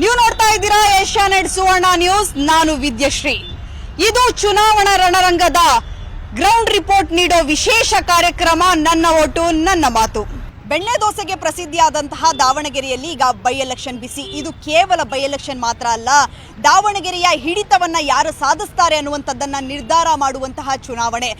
ನೀವು ನೋಡ್ತಾ ಇದ್ದೀರಾ ಏಷ್ಯಾನೆಟ್ ಸುವರ್ಣ ನ್ಯೂಸ್. ನಾನು ವಿದ್ಯಶ್ರೀ. ಇದು ಚುನಾವಣಾ ರಣರಂಗದ ಗ್ರೌಂಡ್ ರಿಪೋರ್ಟ್ ನೀಡೋ ವಿಶೇಷ ಕಾರ್ಯಕ್ರಮ ನನ್ನ ಓಟು ನನ್ನ ಮಾತು. ಬೆಣ್ಣೆ ದೋಸೆಗೆ ಪ್ರಸಿದ್ಧಿಯಾದಂತಹ ದಾವಣಗೆರೆಯಲ್ಲಿ ಈಗ ಬೈ ಎಲೆಕ್ಷನ್ ಬಿಸಿ. ಇದು ಕೇವಲ ಬೈ ಎಲೆಕ್ಷನ್ ಮಾತ್ರ ಅಲ್ಲ, ದಾವಣಗೆರೆಯ ಹಿಡಿತವನ್ನ ಯಾರು ಸಾಧಿಸ್ತಾರೆ ಅನ್ನುವಂಥದ್ದನ್ನ ನಿರ್ಧಾರ ಮಾಡುವಂತಹ ಚುನಾವಣೆ.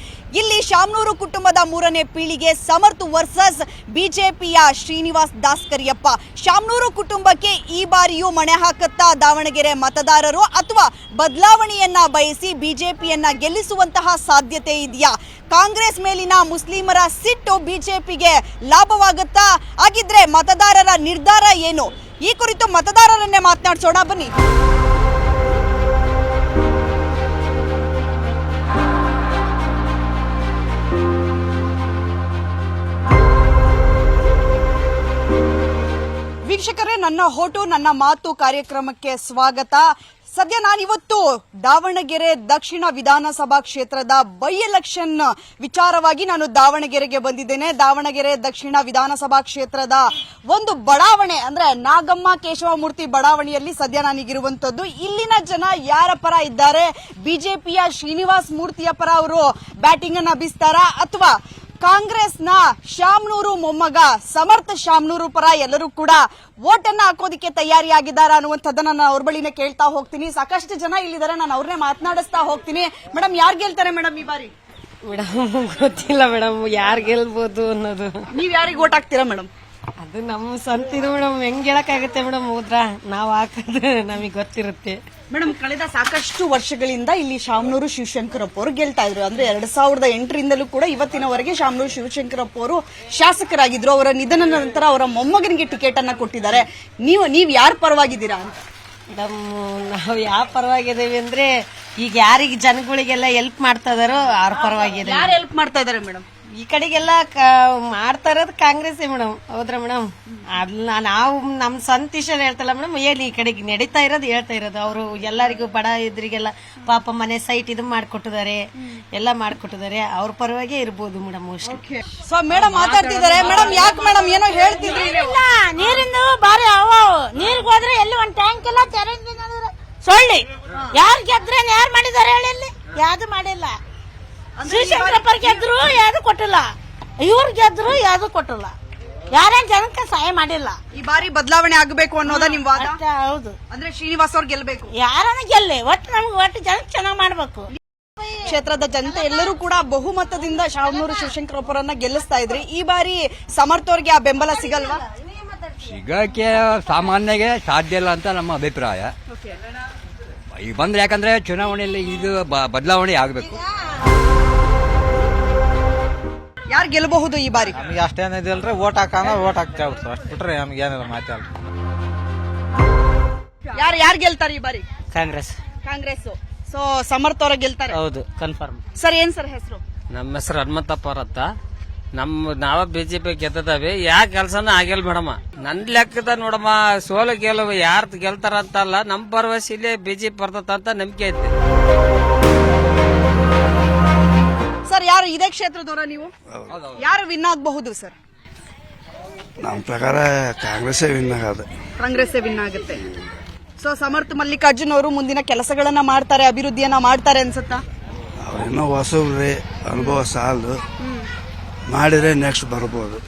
ಇಲ್ಲಿ ಶಾಮನೂರು ಕುಟುಂಬದ 3ನೇ ಪೀಳಿಗೆ ಸಮರ್ಥ್ ವರ್ಸಸ್ ಬಿಜೆಪಿಯ ಶ್ರೀನಿವಾಸ್ ದಾಸ್ಕರಿಯಪ್ಪ. ಶಾಮನೂರು ಕುಟುಂಬಕ್ಕೆ ಈ ಬಾರಿಯೂ ಮಣೆ ಹಾಕುತ್ತಾ ದಾವಣಗೆರೆ ಮತದಾರರು, ಅಥವಾ ಬದಲಾವಣೆಯನ್ನ ಬಯಸಿ ಬಿಜೆಪಿಯನ್ನ ಗೆಲ್ಲಿಸುವಂತಹ ಸಾಧ್ಯತೆ ಇದೆಯಾ? ಕಾಂಗ್ರೆಸ್ ಮೇಲಿನ ಮುಸ್ಲಿಮರ ಸಿಟ್ಟು ಬಿಜೆಪಿಗೆ ಲಾಭವಾಗುತ್ತಾ? ಹಾಗಿದ್ರೆ ಮತದಾರರ ನಿರ್ಧಾರ ಏನು? ಈ ಕುರಿತು ಮತದಾರರನ್ನೇ ಮಾತನಾಡಿಸೋಣ ಬನ್ನಿ. ವೀಕ್ಷಕರೇ, ನನ್ನ ಹೋಟು ನನ್ನ ಮಾತು ಕಾರ್ಯಕ್ರಮಕ್ಕೆ ಸ್ವಾಗತ. ಸದ್ಯ ನಾನಿವತ್ತು ದಾವಣಗೆರೆ ದಕ್ಷಿಣ ವಿಧಾನಸಭಾ ಕ್ಷೇತ್ರದ ಬೈ ಎಲೆಕ್ಷನ್ ವಿಚಾರವಾಗಿ ನಾನು ದಾವಣಗೆರೆಗೆ ಬಂದಿದ್ದೇನೆ. ದಾವಣಗೆರೆ ದಕ್ಷಿಣ ವಿಧಾನಸಭಾ ಕ್ಷೇತ್ರದ ಒಂದು ಬಡಾವಣೆ, ಅಂದ್ರೆ ನಾಗಮ್ಮ ಕೇಶವಮೂರ್ತಿ ಬಡಾವಣೆಯಲ್ಲಿ ಸದ್ಯ ನಾನೀಗಿರುವಂತದ್ದು. ಇಲ್ಲಿನ ಜನ ಯಾರ ಪರ ಇದ್ದಾರೆ? ಬಿಜೆಪಿಯ ಶ್ರೀನಿವಾಸ್ ಮೂರ್ತಿಯ ಪರ ಅವರು ಬ್ಯಾಟಿಂಗ್ ಅನ್ನ ಬೀಸ್ತಾರಾ, ಅಥವಾ ಕಾಂಗ್ರೆಸ್ನ ಶಾಮನೂರು ಮೊಮ್ಮಗ ಸಮರ್ಥ್ ಶಾಮನೂರು ಪರ ಎಲ್ಲರೂ ಕೂಡ ವೋಟನ್ನ ಹಾಕೋದಿಕ್ಕೆ ತಯಾರಿಯಾಗಿದ್ದಾರೆ ಅನ್ನುವಂಥದ್ದನ್ನ ನಾನು ಅವ್ರ ಬಳಿನೇ ಕೇಳ್ತಾ ಹೋಗ್ತೀನಿ. ಸಾಕಷ್ಟು ಜನ ಇಲ್ಲಿದ್ದಾರೆ, ನಾನು ಅವ್ರನ್ನೇ ಮಾತನಾಡಿಸ್ತಾ ಹೋಗ್ತೀನಿ. ಮೇಡಮ್, ಯಾರು ಗೆಲ್ತಾರೆ ಮೇಡಮ್ ಈ ಬಾರಿ? ಮೇಡಮ್ ಗೊತ್ತಿಲ್ಲ ಮೇಡಮ್, ಯಾರು ಗೆಲ್ಬಹುದು ಅನ್ನೋದು. ನೀವ್ ಯಾರಿಗೆ ವೋಟ್ ಹಾಕ್ತೀರಾ ಮೇಡಮ್? ಅದು ನಮ್ಮ ಸ್ವಂತ ಇದು ಮೇಡಮ್, ಹೆಂಗ್ ಹೇಳಕ್ಕಾಗತ್ತೆ ಮೇಡಮ್? ಹೋದ್ರ ನಾವ್ ಹಾಕೋದು ನಮಗ್ ಗೊತ್ತಿರುತ್ತೆ ಮೇಡಮ್. ಕಳೆದ ಸಾಕಷ್ಟು ವರ್ಷಗಳಿಂದ ಇಲ್ಲಿ ಶಾಮನೂರು ಶಿವಶಂಕರಪ್ಪ ಅವರು ಗೆಲ್ತಾ ಇದ್ರು. ಅಂದ್ರೆ 2008ರಿಂದಲೂ ಕೂಡ ಇವತ್ತಿನವರೆಗೆ ಶಾಮನೂರು ಶಿವಶಂಕರಪ್ಪ ಅವರು ಶಾಸಕರಾಗಿದ್ರು. ಅವರ ನಿಧನದ ನಂತರ ಅವರ ಮೊಮ್ಮಗನಿಗೆ ಟಿಕೆಟ್ ಅನ್ನ ಕೊಟ್ಟಿದ್ದಾರೆ. ನೀವ್ ಯಾರ ಪರವಾಗಿದ್ದೀರಾ ಅಂತ? ಮೇಡಮ್, ನಾವು ಯಾವ ಪರವಾಗಿದ್ದೀವಿ ಅಂದ್ರೆ, ಈಗ ಯಾರಿಗೆ ಜನಗಳಿಗೆಲ್ಲ ಹೆಲ್ಪ್ ಮಾಡ್ತಾ ಇದಾರೋ ಅವ್ರ ಪರವಾಗಿದೆ. ಯಾರು ಹೆಲ್ಪ್ ಮಾಡ್ತಾ ಇದಾರೆ ಮೇಡಮ್? ಈ ಕಡೆಗೆಲ್ಲ ಮಾಡ್ತಾ ಇರೋದು ಕಾಂಗ್ರೆಸ್ ಮೇಡಮ್. ಹೌದ್ರಾ ಮೇಡಮ್? ಅಲ್ಲ, ನಾವು ನಮ್ ಸ್ವಂತ ಇಷ್ಟ ಹೇಳ್ತಲ್ಲ ಮೇಡಮ್, ಏನ್ ಈ ಕಡೆಗೆ ನಡೀತಾ ಇರೋದು ಹೇಳ್ತಾ ಇರೋದು. ಅವರು ಎಲ್ಲರಿಗೂ ಬಡ ಇದ್ರಿಗೆಲ್ಲ ಪಾಪ ಮನೆ ಸೈಟ್ ಇದು ಮಾಡ್ಕೊಟ್ಟಿದ್ದಾರೆ, ಎಲ್ಲ ಮಾಡ್ಕೊಟ್ಟಿದ್ದಾರೆ. ಅವ್ರ ಪರವಾಗೇ ಇರ್ಬೋದು ಮೇಡಮ್ ಮೋಸ್ಟ್ಲಿ. ಸೊ ಮೇಡಮ್ ಮಾತಾಡ್ತಿದ್ದಾರೆ. ಮೇಡಮ್, ಯಾಕೆ ಮೇಡಮ್ ಏನೋ ಹೇಳ್ತಿದ್ರಿ? ನೀರಿಂದು ಬಾರಿ ಅವ ನೀರ್ಗೆ ಹೋದ್ರೆ ಎಲ್ಲಿ ಒಂದ್ ಟ್ಯಾಂಕ್ ಎಲ್ಲ ಸೊಳ್ಳಿ. ಯಾರು ಗೆದ್ರೆ ಯಾರು ಮಾಡಿದಾರೆ ಹೇಳಿ? ಇಲ್ಲಿ ಯಾವ್ದು ಮಾಡಿಲ್ಲ. ಶಿವಶಂಕರಪ್ಪ ಗೆದ್ರು ಯಾವ್ದು ಕೊಟ್ಟಿಲ್ಲ, ಇವ್ರು ಗೆದ್ರು ಯಾವ್ದು ಕೊಟ್ಟಿಲ್ಲ. ಯಾರೇನ್ ಜನಕ್ಕೆ ಸಹಾಯ ಮಾಡಿಲ್ಲ. ಈ ಬಾರಿ ಬದಲಾವಣೆ ಆಗಬೇಕು ಅನ್ನೋದ ನಿಮ್ ವಾದ? ಹೌದು. ಅಂದ್ರೆ ಶ್ರೀನಿವಾಸ್ ಅವ್ರು ಗೆಲ್ಬೇಕು? ಯಾರನ್ನ ಗೆಲ್ಲಿ, ಒಟ್ಟು ನಮ್ಗೆ ಒಟ್ಟು ಜನಕ್ಕೆ ಚೆನ್ನಾಗ್ ಮಾಡ್ಬೇಕು. ಕ್ಷೇತ್ರದ ಜನತೆ ಎಲ್ಲರೂ ಕೂಡ ಬಹುಮತದಿಂದ ಶಾಮನೂರು ಶಿವಶಂಕರಪ್ಪರನ್ನ ಗೆಲ್ಲಿಸ್ತಾ ಇದ್ರಿ. ಈ ಬಾರಿ ಸಮರ್ಥ್ ಅವ್ರಿಗೆ ಆ ಬೆಂಬಲ ಸಿಗಲ್ವಾ? ಸಿಗಕ್ಕೆ ಸಾಮಾನ್ಯಗೆ ಸಾಧ್ಯ ಇಲ್ಲ ಅಂತ ನಮ್ಮ ಅಭಿಪ್ರಾಯ. ಈಗ ಬಂದ್ರೆ, ಯಾಕಂದ್ರೆ ಚುನಾವಣೆಯಲ್ಲಿ ಇದು ಬದಲಾವಣೆ ಆಗಬೇಕು. ಯಾರು ಗೆಲ್ಲಬಹುದು ಈ ಬಾರಿ? ನಮ್ಗೆ ಅಷ್ಟೇನಿದಿಲ್ರಿ, ವೋಟ್ ಹಾಕೋಣ ವೋಟ್ ಹಾಕ್ತೇವ್ ಸರ್, ಅಷ್ಟು ಬಿಟ್ರೆ ನಮ್ಗೆ ಏನಿಲ್ಲ ಮಾತಲ್ಲ. ಯಾರು ಗೆಲ್ತಾರೆ ಈ ಬಾರಿ? ಕಾಂಗ್ರೆಸ್. ಕಾಂಗ್ರೆಸ್. ಸೊ ಸಮರ್ಥ್ ಅವರ ಗೆಲ್ತಾರೆ? ಹೌದು, ಕನ್ಫರ್ಮ್. ಸರ್, ಏನ್ ಸರ್ ಹೆಸರು? ನಮ್ಮ ಹೆಸರು ಹನುಮಂತಪ್ಪ ಅಂತ. ನಾವ ಬಿಜೆಪಿ ಗೆದ್ದದಾವೆ, ಯಾ ಕೆಲ್ಸನ ಆಗಿಲ್ಲ ಮೇಡಮ್. ನನ್ ಲೆಕ್ಕದ ನೋಡಮ್ಮ, ಸೋಲು ಗೆಲುವು ಯಾರು ಗೆಲ್ತಾರ ಅಂತಲ್ಲ, ನಮ್ ಭರವಸೆ ಇಲ್ಲೇ ಬಿಜೆಪಿ ಬರ್ತದ ಅಂತ ನಂಬಿಕೆ ಐತಿ. ಸರ್, ಯಾರು ಇದೇ ಕ್ಷೇತ್ರದವರ ನೀವು? ಯಾರು ವಿನ್ ಆಗಬಹುದು ಸರ್? ನಮ್ಮ ಪ್ರಕಾರ ಕಾಂಗ್ರೆಸ್ ವಿನ್ ಆಗೋದು. ಕಾಂಗ್ರೆಸ್ ವಿನ್ ಆಗುತ್ತೆ. ಸೊ ಸಮರ್ಥ್ ಮಲ್ಲಿಕಾರ್ಜುನ್ ಅವರು ಮುಂದಿನ ಕೆಲಸಗಳನ್ನ ಮಾಡ್ತಾರೆ, ಅಭಿವೃದ್ಧಿಯನ್ನ ಮಾಡ್ತಾರೆ ಅನ್ಸುತ್ತಾ? ಅವ್ರೇನೋ ಹೊಸಬ್ರಿ, ಅನುಭವ ಸಾಲದು, ಮಾಡಿದ್ರೆ ನೆಕ್ಸ್ಟ್ ಬರ್ಬೋದು.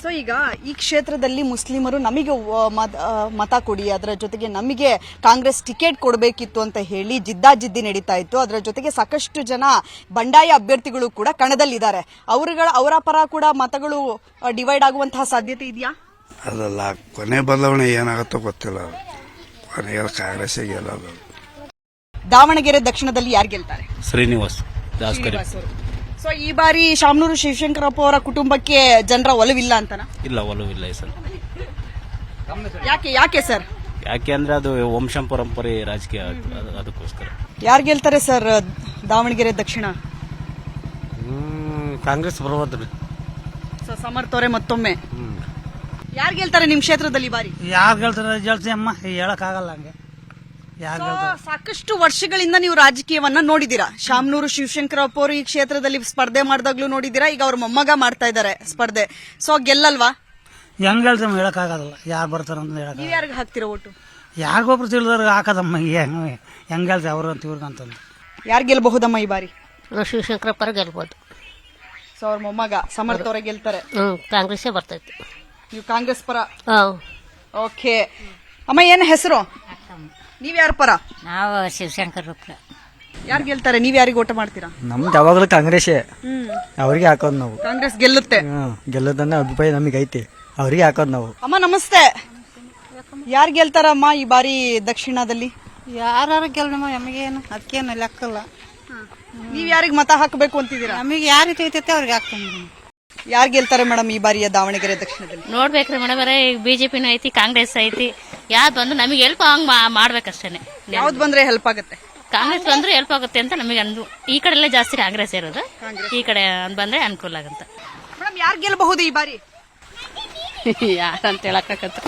ಸೊ ಈಗ ಈ ಕ್ಷೇತ್ರದಲ್ಲಿ ಮುಸ್ಲಿಮರು ನಮಗೆ ಮತ ಕೊಡಿ, ಅದರ ಜೊತೆಗೆ ನಮಗೆ ಕಾಂಗ್ರೆಸ್ ಟಿಕೆಟ್ ಕೊಡಬೇಕಿತ್ತು ಅಂತ ಹೇಳಿ ಜಿದ್ದಾಜಿದ್ದಿ ನಡೀತಾ ಇತ್ತು. ಅದರ ಜೊತೆಗೆ ಸಾಕಷ್ಟು ಜನ ಬಂಡಾಯ ಅಭ್ಯರ್ಥಿಗಳು ಕೂಡ ಕಣದಲ್ಲಿದ್ದಾರೆ. ಅವರ ಪರ ಕೂಡ ಮತಗಳು ಡಿವೈಡ್ ಆಗುವಂತಹ ಸಾಧ್ಯತೆ ಇದೆಯಾ? ಅದಲ್ಲ, ಕೊನೆ ಬದಲಾವಣೆ ಏನಾಗುತ್ತೋ ಗೊತ್ತಿಲ್ಲ. ಕೊನೆಗೆ ಕಾಂಗ್ರೆಸ್ ಗೆಲ್ಲೋದು. ದಾವಣಗೆರೆ ದಕ್ಷಿಣದಲ್ಲಿ ಯಾರು ಗೆಲ್ತಾರೆ? ಶ್ರೀನಿವಾಸ್ ದಾಸ್ಕರಿ. ಸೊ ಈ ಬಾರಿ ಶಾಮನೂರು ಶಿವಶಂಕರಪ್ಪ ಅವರ ಕುಟುಂಬಕ್ಕೆ ಜನರ ಒಲವಿಲ್ಲ ಅಂತನಾ? ಇಲ್ಲ, ಒಲವಿಲ್ಲ ಈ ಸಲ. ಯಾಕೆ ಸರ್? ಯಾಕೆ ಅಂದ್ರೆ ಅದು ವಂಶ ಪರಂಪರೆ ರಾಜಕೀಯ, ಅದಕ್ಕೋಸ್ಕರ. ಯಾರು ಗೆಲ್ತಾರೆ ಸರ್ ದಾವಣಗೆರೆ ದಕ್ಷಿಣ? ಕಾಂಗ್ರೆಸ್ ಬರಬಹುದು. ಸೊ ಸಮರ್ಥ್ ಅವರೇ ಮತ್ತೊಮ್ಮೆ. ಯಾರು ಗೆಲ್ತಾರೆ ನಿಮ್ ಕ್ಷೇತ್ರದಲ್ಲಿ ಬಾರಿ? ಯಾರು ಗೆಲ್ತಾರೆ ಅಮ್ಮ, ಹೇಳಕ್ ಆಗಲ್ಲ. ಹಂಗೆ ಸಾಕಷ್ಟು ವರ್ಷಗಳಿಂದ ನೀವು ರಾಜಕೀಯವನ್ನ ನೋಡಿದೀರಾ. ಶಾಮನೂರು ಶಿವಶಂಕರಪ್ಪ ಅವರು ಈ ಕ್ಷೇತ್ರದಲ್ಲಿ ಸ್ಪರ್ಧೆ ಮಾಡಿದಾಗ್ಲೂ ನೋಡಿದೀರಾ, ಈಗ ಅವ್ರ ಮೊಮ್ಮಗ ಮಾಡ್ತಾ ಇದ್ದಾರೆ ಸ್ಪರ್ಧೆ. ಸೊ ಗೆಲ್ಲಲ್ವಾ? ಹೆಂಗ್ ಹೇಳ್ತಮ್ಮ ಹೇಳಕ್ಕಾಗಲ್ಲ ಯಾರು ಬರ್ತಾರಂತ ಹೇಳಕ್ ನೀವ್ ಯಾರಿಗೆ ಹಾಕ್ತಿರೋ ಒಟ್ಟು? ಯಾರಿಗೊಬ್ರು ತಿಳಿದವ್ರಿಗೆ ಹಾಕದಮ್ಮ ಹೆಂಗ್ ಹೇಳ್ತಾರೆ ಅವ್ರು ಅಂತ ಇವ್ರಿಗೆ ಅಂತಂದು. ಯಾರು ಗೆಲ್ಬಹುದಮ್ಮ ಈ ಬಾರಿ? ಶಿವಶಂಕರಪ್ಪರ ಗೆಲ್ಬೋದು. ಸೊ ಅವ್ರ ಮೊಮ್ಮಗ ಸಮರ್ಥ ಅವರೇ ಗೆಲ್ತಾರೆ. ಕಾಂಗ್ರೆಸ್ಸೇ ಬರ್ತೈತಿ. ನೀವು ಕಾಂಗ್ರೆಸ್ ಪರ? ಓಕೆ ಅಮ್ಮ, ಏನ್ ಹೆಸರು? ನೀವ್ ಯಾರ ಪರ? ನಾವು ಶಿವಶಂಕರಪ್ಪ. ಯಾರು ಗೆಲ್ತಾರೆ? ನೀವ್ ಯಾರಿಗೆ ಓಟ ಮಾಡ್ತೀರಾ? ನಮ್ದು ಯಾವಾಗಲೂ ಕಾಂಗ್ರೆಸ್ಸೇ, ಅವ್ರಿಗೆ ಹಾಕೋದು ನಾವು. ಕಾಂಗ್ರೆಸ್ ಗೆಲ್ಲುತ್ತೆ. ಗೆಲ್ಲೋದನ್ನ ಅಭಿಪ್ರಾಯ ನಮಗೆ ಐತಿ, ಅವ್ರಿಗೆ ಹಾಕೋದು ನಾವು. ಅಮ್ಮ ನಮಸ್ತೆ. ಯಾರು ಗೆಲ್ತಾರಮ್ಮ ಈ ಬಾರಿ ದಕ್ಷಿಣದಲ್ಲಿ? ಯಾರು ಗೆಲ್ಲಮ್ಮ ನಮಗೇನು ಅದಕ್ಕೇನು ಲೆಕ್ಕಲ್ಲ. ನೀವ್ ಯಾರಿಗ್ ಮತ ಹಾಕಬೇಕು ಅಂತಿದ್ದೀರಾ? ನಮಗೆ ಯಾರಿಗೆ ತಿಳಿತೈತೆ ಅವ್ರಿಗೆ ಹಾಕ್ತೀನಿ. ಯಾರು ಗೆಲ್ತಾರೆ ಮೇಡಮ್ ಈ ಬಾರಿಯ ದಾವಣಗೆರೆ ದಕ್ಷಿಣದಲ್ಲಿ? ನೋಡ್ಬೇಕ್ರಿ ಮೇಡಮ್, ಈಗ ಬಿಜೆಪಿನೂ ಐತಿ, ಕಾಂಗ್ರೆಸ್ ಐತಿ. ಯಾವ್ದು ಬಂದು ನಮಗೆ ಹೆಲ್ಪ್ ಹಂಗ್ ಮಾಡ್ಬೇಕಷ್ಟೇನೆ. ಯಾವ್ದು ಬಂದ್ರೆ ಹೆಲ್ಪ್ ಆಗುತ್ತೆ? ಕಾಂಗ್ರೆಸ್ ಬಂದ್ರೆ ಹೆಲ್ಪ್ ಆಗುತ್ತೆ ಅಂತ ನಮಗೆ ಅಂದು. ಈ ಕಡೆ ಎಲ್ಲ ಜಾಸ್ತಿ ಕಾಂಗ್ರೆಸ್ ಇರೋದು, ಈ ಕಡೆ ಬಂದ್ರೆ ಅನುಕೂಲ ಆಗುತ್ತೆ. ಮೇಡಮ್ ಯಾರು ಗೆಲ್ಲಬಹುದು ಈ ಬಾರಿ? ಯಾರಂತ ಹೇಳಕ್ಕಾಗತ್ತ.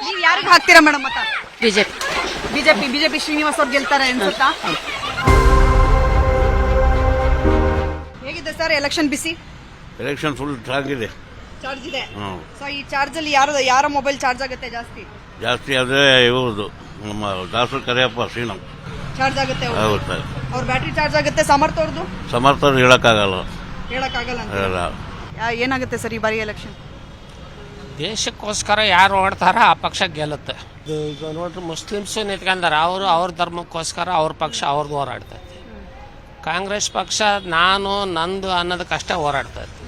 ನೀವ್ ಯಾರಿಗೆ ಹಾಕ್ತೀರಾ ಮೇಡಮ್ ಮತ? ಬಿಜೆಪಿ. ಬಿಜೆಪಿ ಶ್ರೀನಿವಾಸ್ ಅವ್ರು ಗೆಲ್ತಾರೆ ಅನ್ಸುತ್ತಾ? ಹೇಗಿದೆ ಸರ್ ಎಲೆಕ್ಷನ್ ಬಿಸಿ? ಎಲೆಕ್ಷನ್ ಫುಲ್ ಚಾರ್ಜ್ ಇದೆ. ಚಾರ್ಜ್ ಇದೆ. ಸೊ ಈ ಚಾರ್ಜ್ ಅಲ್ಲಿ ಯಾರ ಮೊಬೈಲ್ ಚಾರ್ಜ್ ಆಗುತ್ತೆ ಜಾಸ್ತಿ? ಆದ್ರೆ ಇವ್ರದ್ದು ನಮ್ಮ ದಾಸರ ಕರಿಯಪ್ಪ ಶ್ರೀನಂ ಚಾರ್ಜ್ ಆಗುತ್ತೆ. ಆಗುತ್ತೆ. ಅವ್ರ ಬ್ಯಾಟ್ರಿ ಚಾರ್ಜ್ ಆಗುತ್ತೆ. ಸಮರ್ಥ ಅವ್ರದ್ದು ಸಮರ್ಥರು ಹೇಳಕ್ಕಾಗಲ್ಲ. ಏನಾಗುತ್ತೆ ಸರ್ ಈ ಬಾರಿ ಎಲೆಕ್ಷನ್? ದೇಶಕ್ಕೋಸ್ಕರ ಯಾರು ಓಡ್ತಾರ ಆ ಪಕ್ಷ ಗೆಲ್ಲುತ್ತೆ. ಈಗ ನೋಡ್ರಿ, ಮುಸ್ಲಿಮ್ಸು ನಿಂತ್ಕೊಂಡಾರ, ಅವ್ರ ಧರ್ಮಕ್ಕೋಸ್ಕರ ಅವ್ರ ಪಕ್ಷ ಅವ್ರದ್ದು ಹೋರಾಡ್ತೈತಿ. ಕಾಂಗ್ರೆಸ್ ಪಕ್ಷ ನಾನು ನಂದು ಅನ್ನೋದಕ್ಕಷ್ಟೇ ಹೋರಾಡ್ತೈತಿ.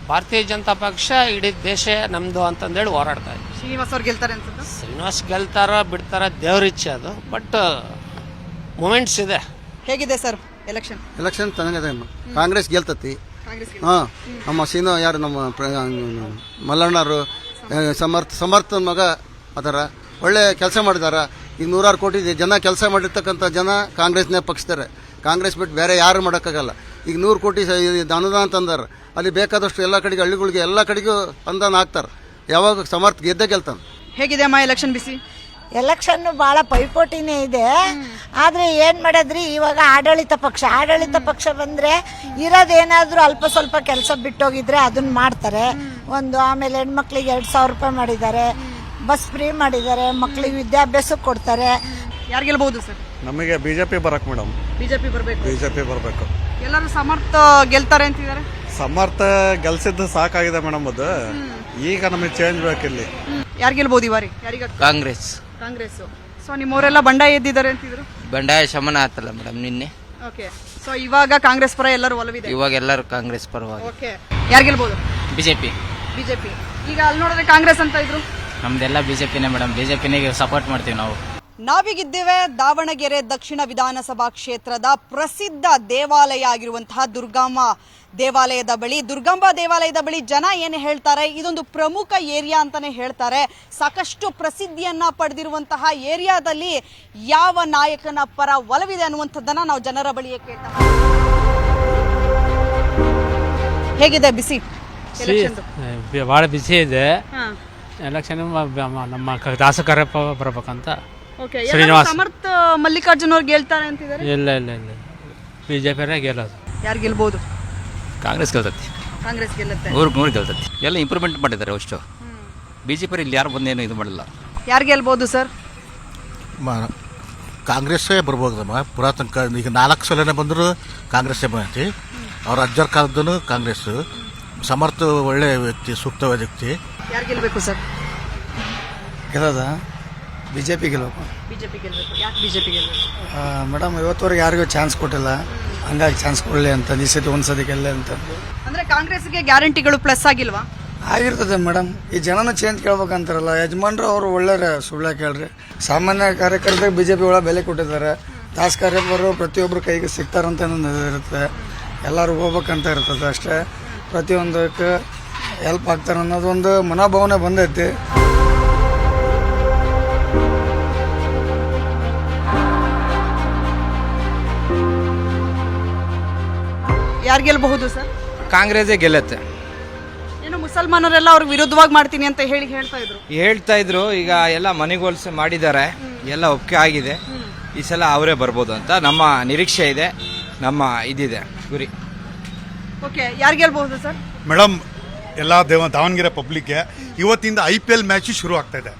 ಭಾರತೀಯ ಜನತಾ ಪಕ್ಷ ಇಡೀ ದೇಶ ನಮ್ದು ಅಂತಂದೇಳಿ ಹೋರಾಡ್ತಾ ಇದ್ವಿ. ಶ್ರೀನಿವಾಸ್ ಅವ್ರು ಗೆಲ್ತಾರೆ ಅನ್ಸುತ್ತೆ? ಶ್ರೀನಿವಾಸ್ ಗೆಲ್ತಾರ ಬಿಡ್ತಾರ ದೇವ್ರ ಇಚ್ಛೆ ಅದು, ಬಟ್ ಮೂಮೆಂಟ್ಸ್ ಇದೆ. ಹೇಗಿದೆ ಸರ್ ಎಲೆಕ್ಷನ್? ಎಲೆಕ್ಷನ್ ಚೆನ್ನಾಗಿದೆ, ಕಾಂಗ್ರೆಸ್ ಗೆಲ್ತತಿ. ನಮ್ಮ ಸೀನೋ ಯಾರು ನಮ್ಮ ಮಲ್ಲಣ್ಣರು ಸಮರ್ಥ ಮಗ ಅದರ ಒಳ್ಳೆ ಕೆಲಸ ಮಾಡಿದಾರ. ಈಗ 100 ಕೋಟಿ ಜನ ಕೆಲಸ ಮಾಡಿರ್ತಕ್ಕಂಥ ಜನ ಕಾಂಗ್ರೆಸ್ನೇ ಪಕ್ಷದಾರೆ. ಕಾಂಗ್ರೆಸ್ ಬಿಟ್ಟು ಬೇರೆ ಯಾರು ಮಾಡೋಕ್ಕಾಗಲ್ಲ. ಈಗ 100 ಕೋಟಿ ಅನುದಾನ ತಂದಾರ, ಅಲ್ಲಿ ಬೇಕಾದಷ್ಟು ಎಲ್ಲ ಕಡೆಗೆ ಹಳ್ಳಿಗಳಿಗೆ ಎಲ್ಲ ಕಡೆಗೂ ಅನುದಾನ ಹಾಕ್ತಾರೆ. ಯಾವಾಗ ಸಮರ್ಥ ಗೆಲ್ತಾನೆ. ಹೇಗಿದೆ ಅಮ್ಮ ಎಲೆಕ್ಷನ್ ಬಿಸಿ? ಎಲೆಕ್ಷನ್ ಬಹಳ ಪೈಪೋಟಿನೇ ಇದೆ. ಆದ್ರೆ ಏನ್ ಮಾಡಿದ್ರಿ, ಇವಾಗ ಆಡಳಿತ ಪಕ್ಷ ಬಂದ್ರೆ ಇರೋದೇನಾದ್ರೂ ಅಲ್ಪ ಸ್ವಲ್ಪ ಕೆಲಸ ಬಿಟ್ಟೋಗಿದ್ರೆ ಅದನ್ನ ಮಾಡ್ತಾರೆ. ಆಮೇಲೆ ಹೆಣ್ಮಕ್ಳಿಗೆ 2,000 ರೂಪಾಯಿ ಮಾಡಿದ್ದಾರೆ, ಬಸ್ ಫ್ರೀ ಮಾಡಿದ್ದಾರೆ, ಮಕ್ಳಿಗೆ ವಿದ್ಯಾಭ್ಯಾಸ ಕೊಡ್ತಾರೆ. ಯಾರು ಗೆಲ್ಬಹುದು ಸರ್? ನಮಗೆ ಬಿಜೆಪಿ ಬರಕ್ ಮೇಡಮ್. ಬಿಜೆಪಿ ಬರಬೇಕು. ಎಲ್ಲರೂ ಸಮರ್ಥ ಗೆಲ್ತಾರೆ ಅಂತಿದ್ದಾರೆ. ಸಮರ್ಥ ಗೆಲ್ಸಿದ್ದು ಸಾಕಾಗಿದೆ ಮೇಡಮ್, ಅದು ಈಗ ನಮಗೆ ಚೇಂಜ್ ಬೇಕಿಲ್ಲಿ. ಯಾರು ಗೆಲ್ಬಹುದು ಈ ಬಾರಿ? ಕಾಂಗ್ರೆಸ್. ಸೊ ನಿಮ್ಮವರೆಲ್ಲ ಬಂಡಾಯ ಎದ್ದಿದ್ದಾರೆ ಅಂತಿದ್ರು. ಬಂಡಾಯ ಶಮನ ಆತಲ್ಲ ಮೇಡಮ್ ನಿನ್ನೆ. ಓಕೆ, ಸೊ ಇವಾಗ ಕಾಂಗ್ರೆಸ್ ಪರ ಎಲ್ಲರೂ ಒಲವಿದೆ. ಇವಾಗ ಎಲ್ಲರೂ ಕಾಂಗ್ರೆಸ್ ಪರವಾಗಿ. ಓಕೆ, ಯಾರು ಗೆಲ್ಬಹುದು? ಬಿಜೆಪಿ. ಈಗ ಅಲ್ಲಿ ನೋಡಿದ್ರೆ ಕಾಂಗ್ರೆಸ್ ಅಂತ ಇದ್ರು. ನಮ್ದೆಲ್ಲ ಬಿಜೆಪಿನೇ ಮೇಡಮ್, ಬಿಜೆಪಿನೇ ಸಪೋರ್ಟ್ ಮಾಡ್ತೀವಿ ನಾವು. ನಾವೀಗಿದ್ದೇವೆ ದಾವಣಗೆರೆ ದಕ್ಷಿಣ ವಿಧಾನಸಭಾ ಕ್ಷೇತ್ರದ ಪ್ರಸಿದ್ಧ ದೇವಾಲಯ ಆಗಿರುವಂತಹ ದುರ್ಗಾಂಬ ದೇವಾಲಯದ ಬಳಿ ಜನ ಏನು ಹೇಳ್ತಾರೆ, ಇದೊಂದು ಪ್ರಮುಖ ಏರಿಯಾ ಅಂತಾನೆ ಹೇಳ್ತಾರೆ. ಸಾಕಷ್ಟು ಪ್ರಸಿದ್ಧಿಯನ್ನ ಪಡೆದಿರುವಂತಹ ಏರಿಯಾದಲ್ಲಿ ಯಾವ ನಾಯಕನ ಪರ ಒಲವಿದೆ ಅನ್ನುವಂಥದ್ದನ್ನ ನಾವು ಜನರ ಬಳಿಯೇ ಕೇಳ್ತಾ. ಹೇಗಿದೆ ಬಿಸಿ? ಬಹಳ ಬಿಸಿ ಇದೆ ಎಲೆಕ್ಷನ್. ನಮ್ಮ ದಾಸಕರಪ್ಪ ಬರ್ಬೇಕಂತ. ಸಮರ್ಥ ಮಲ್ಲಿಕಾರ್ಜುನ್ ಅವ್ರು ಗೆಲ್ತಾರೆ ಅಂತಿದ್ದಾರೆ. ಇಲ್ಲ ಬಿಜೆಪಿ ಗೆಲ್ಲೋದು. ಯಾರು ಗೆಲ್ಬಹುದು? ಕಾಂಗ್ರೆಸ್ ಗೆಲ್ತತಿ. ಕಾಂಗ್ರೆಸ್ ಗೆಲ್ಲುತ್ತೆ. 100 ಗೆಲ್ತತಿ. ಎಲ್ಲ ಇಂಪ್ರೂವ್ಮೆಂಟ್ ಮಾಡಿದ್ದಾರೆ ಅಷ್ಟು. ಬಿಜೆಪಿ ಇಲ್ಲಿ ಯಾರು ಬಂದೇನು ಇದು ಮಾಡಿಲ್ಲ. ಯಾರು ಗೆಲ್ಬಹುದು ಸರ್? ಕಾಂಗ್ರೆಸ್ಸೇ ಬರ್ಬೋದಮ್ಮ. ಪುರಾತನ ಈಗ 4 ಸಲನೇ ಬಂದರೂ ಕಾಂಗ್ರೆಸ್ಸೇ ಬಂದೈತಿ. ಅವ್ರ ಅಜ್ಜರ ಕಾಲದೂ ಕಾಂಗ್ರೆಸ್. ಸಮರ್ಥ ಒಳ್ಳೆ ವ್ಯಕ್ತಿ, ಸೂಕ್ತವಾದ ವ್ಯಕ್ತಿ. ಯಾರು ಗೆಲ್ಬೇಕು ಸರ್? ಗೆಲ್ಲದ ಬಿಜೆಪಿ ಗೆಲ್ಬೇಕು. ಯಾಕೆ ಬಿಜೆಪಿ ಗೆಲ್ಬೇಕು ಮೇಡಮ್? ಇವತ್ತವರೆಗೆ ಯಾರಿಗೂ ಚಾನ್ಸ್ ಕೊಟ್ಟಿಲ್ಲ, ಹಂಗಾಗಿ ಚಾನ್ಸ್ ಕೊಡಲಿ ಅಂತ ಈ ಸತಿ ಒಂದ್ಸತಿ ಗೆಲ್ಲ ಅಂತ. ಅಂದ್ರೆ ಕಾಂಗ್ರೆಸ್ಗೆ ಗ್ಯಾರಂಟಿಗಳು ಪ್ಲಸ್ ಆಗಿಲ್ವಾ? ಆಗಿರ್ತದೆ ಮೇಡಮ್. ಈ ಜನನ ಚೇಂಜ್ ಕೇಳ್ಬೇಕಂತಾರಲ್ಲ, ಯಜಮಾನ್ರು ಅವರು ಒಳ್ಳೆ ಸುಳ್ಳ ಕೇಳ್ರಿ. ಸಾಮಾನ್ಯ ಕಾರ್ಯಕರ್ತರಿಗೆ ಬಿಜೆಪಿ ಒಳಗೆ ಬೆಲೆ ಕೊಟ್ಟಿದ್ದಾರೆ. ದಾಸ ಕಾರ್ಯಕರ್ತರು ಪ್ರತಿಯೊಬ್ಬರು ಕೈಗೆ ಸಿಗ್ತಾರಂತ ಇರುತ್ತೆ. ಎಲ್ಲರೂ ಹೋಗ್ಬೇಕಂತ ಇರ್ತದೆ ಅಷ್ಟೇ. ಪ್ರತಿಯೊಂದಕ್ಕೆ ಹೆಲ್ಪ್ ಆಗ್ತಾರೆ ಅನ್ನೋದೊಂದು ಮನೋಭಾವನೆ ಬಂದೈತಿ. ಯಾರು ಗೆಲ್ಬಹುದು ಸರ್? ಕಾಂಗ್ರೆಸ್ಸೇ ಗೆಲ್ಲುತ್ತೆ. ಏನು ಮುಸಲ್ಮಾನರೆಲ್ಲ ಅವ್ರ ವಿರುದ್ಧವಾಗಿ ಮಾಡ್ತೀನಿ ಅಂತ ಹೇಳ್ತಾ ಇದ್ರು. ಈಗ ಎಲ್ಲ ಮನೆಗೋಲ್ಸ್ ಮಾಡಿದ್ದಾರೆ, ಎಲ್ಲ ಒಪ್ಪಿಗೆ ಆಗಿದೆ. ಈ ಸಲ ಅವರೇ ಬರ್ಬೋದು ಅಂತ ನಮ್ಮ ನಿರೀಕ್ಷೆ ಇದೆ, ನಮ್ಮ ಇದಿದೆ ಗುರಿ. ಓಕೆ, ಯಾರು ಗೆಲ್ಬಹುದು ಸರ್? ಮೇಡಮ್ ಎಲ್ಲ ದಾವಣಗೆರೆ ಪಬ್ಲಿಕ್ಗೆ ಇವತ್ತಿಂದ IPL ಮ್ಯಾಚ್ ಶುರು ಆಗ್ತಾ ಇದೆ.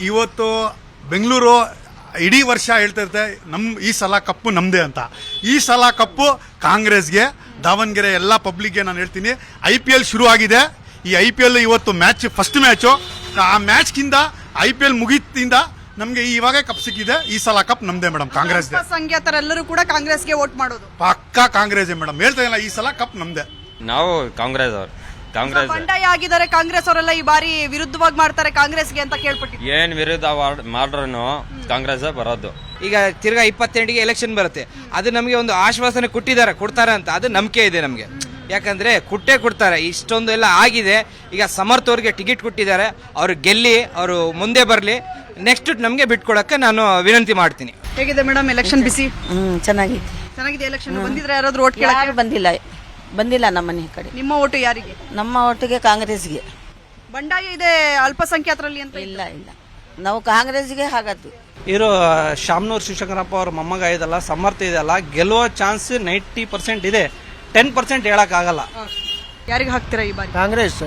ಇವತ್ತು ಬೆಂಗಳೂರು ಇಡೀ ವರ್ಷ ಹೇಳ್ತಾ ಇರುತ್ತೆ ಈ ಸಲ ಕಪ್ಪು ನಮ್ದೇ ಅಂತ. ಈ ಸಲ ಕಪ್ಪು ಕಾಂಗ್ರೆಸ್ಗೆ, ದಾವಣಗೆರೆ ಎಲ್ಲ ಪಬ್ಲಿಕ್ಗೆ ನಾನು ಹೇಳ್ತೀನಿ. IPL ಶುರು ಆಗಿದೆ. ಈ IPL ಇವತ್ತು ಮ್ಯಾಚ್ ಫಸ್ಟ್ ಮ್ಯಾಚು. ಆ ಮ್ಯಾಚ್ಗಿಂತ IPL ಮುಗಿತಿಂದ ನಮ್ಗೆ ಇವಾಗ ಕಪ್ ಸಿಕ್ಕಿದೆ. ಈ ಸಲ ಕಪ್ ನಮ್ದೇ ಮೇಡಮ್, ಕಾಂಗ್ರೆಸ್. ಸಂಖ್ಯಾತರೆಲ್ಲರೂ ಕೂಡ ಕಾಂಗ್ರೆಸ್ಗೆ ವೋಟ್ ಮಾಡೋದು. ಪಕ್ಕಾ ಕಾಂಗ್ರೆಸ್ ಮೇಡಮ್, ಹೇಳ್ತಾ ಇಲ್ಲ, ಈ ಸಲ ಕಪ್ ನಮ್ದೇ. ನಾವು ಕಾಂಗ್ರೆಸ್ ಅವ್ರು. ಕಾಂಗ್ರೆಸ್ ಬಂಡಾಯ ಆಗಿದ್ದಾರೆ ಕಾಂಗ್ರೆಸ್ ಅವರೆಲ್ಲ, ಈ ಬಾರಿ ವಿರುದ್ಧವಾಗಿ ಮಾಡ್ತಾರೆ ಕಾಂಗ್ರೆಸ್ಗೆ ಅಂತ ಕೇಳ್ಪಟ್ಟಿದ್ದೆ. ಏನ್ ವಿರುದ್ಧ ಮಾಡ್ರೂ ಕಾಂಗ್ರೆಸ್ ಬರೋದು. ಈಗ ತಿರ್ಗಾ 28ಗೆ ಎಲೆಕ್ಷನ್ ಬರುತ್ತೆ. ಅದು ನಮಗೆ ಒಂದು ಆಶ್ವಾಸನೆ ಕೊಡ್ತಾರೆ ಅಂತ, ಅದು ನಂಬಿಕೆ ಇದೆ ನಮಗೆ. ಯಾಕಂದ್ರೆ ಕೊಡ್ತಾರೆ. ಇಷ್ಟೊಂದು ಎಲ್ಲ ಆಗಿದೆ. ಈಗ ಸಮರ್ಥ ಅವ್ರಿಗೆ ಟಿಕೆಟ್ ಕೊಟ್ಟಿದ್ದಾರೆ. ಅವ್ರು ಗೆಲ್ಲಿ, ಅವರು ಮುಂದೆ ಬರಲಿ. ನೆಕ್ಸ್ಟ್ ನಮಗೆ ಬಿಟ್ಕೊಡಕ್ಕೆ ನಾನು ವಿನಂತಿ ಮಾಡ್ತೀನಿ. ಹೇಗಿದೆ ಮೇಡಮ್ ಎಲೆಕ್ಷನ್ ಬಿಸಿ? ಚೆನ್ನಾಗಿದೆ. ಎಲೆಕ್ಷನ್ ಬಂದಿದ್ರೆ ಯಾರಾದ್ರೂ ಓಟ್ ಕೇಳಕ್ಕೆ? ಯಾರು ಬಂದಿಲ್ಲ ನಮ್ಮ ಮನೆ ಕಡೆ. ನಿಮ್ಮ ಓಟು ಯಾರಿಗೆ? ನಮ್ಮ ಒಟ್ಟಿಗೆ ಕಾಂಗ್ರೆಸ್ಗೆ. ಬಂಡಾಯ ಇದೆ ಅಲ್ಪಸಂಖ್ಯಾತರಲ್ಲಿ ಅಂತ? ಇಲ್ಲ ನಾವು ಕಾಂಗ್ರೆಸ್ಗೆ ಹಾಗದ್ದು. ಇರೋ ಶಾಮನೂರು ಶಿವಶಂಕರಪ್ಪ ಅವ್ರ ಮೊಮ್ಮಗ ಇದಲ್ಲ, ಸಮರ್ಥ ಇದೆಲ್ಲ, ಗೆಲ್ಲುವ ಚಾನ್ಸ್ 90% ಇದೆ. 10% ಹೇಳಕ್ ಆಗಲ್ಲ. ಯಾರಿಗೆ ಹಾಕ್ತೀರಾ ಈ ಬಾರಿ? ಕಾಂಗ್ರೆಸ್.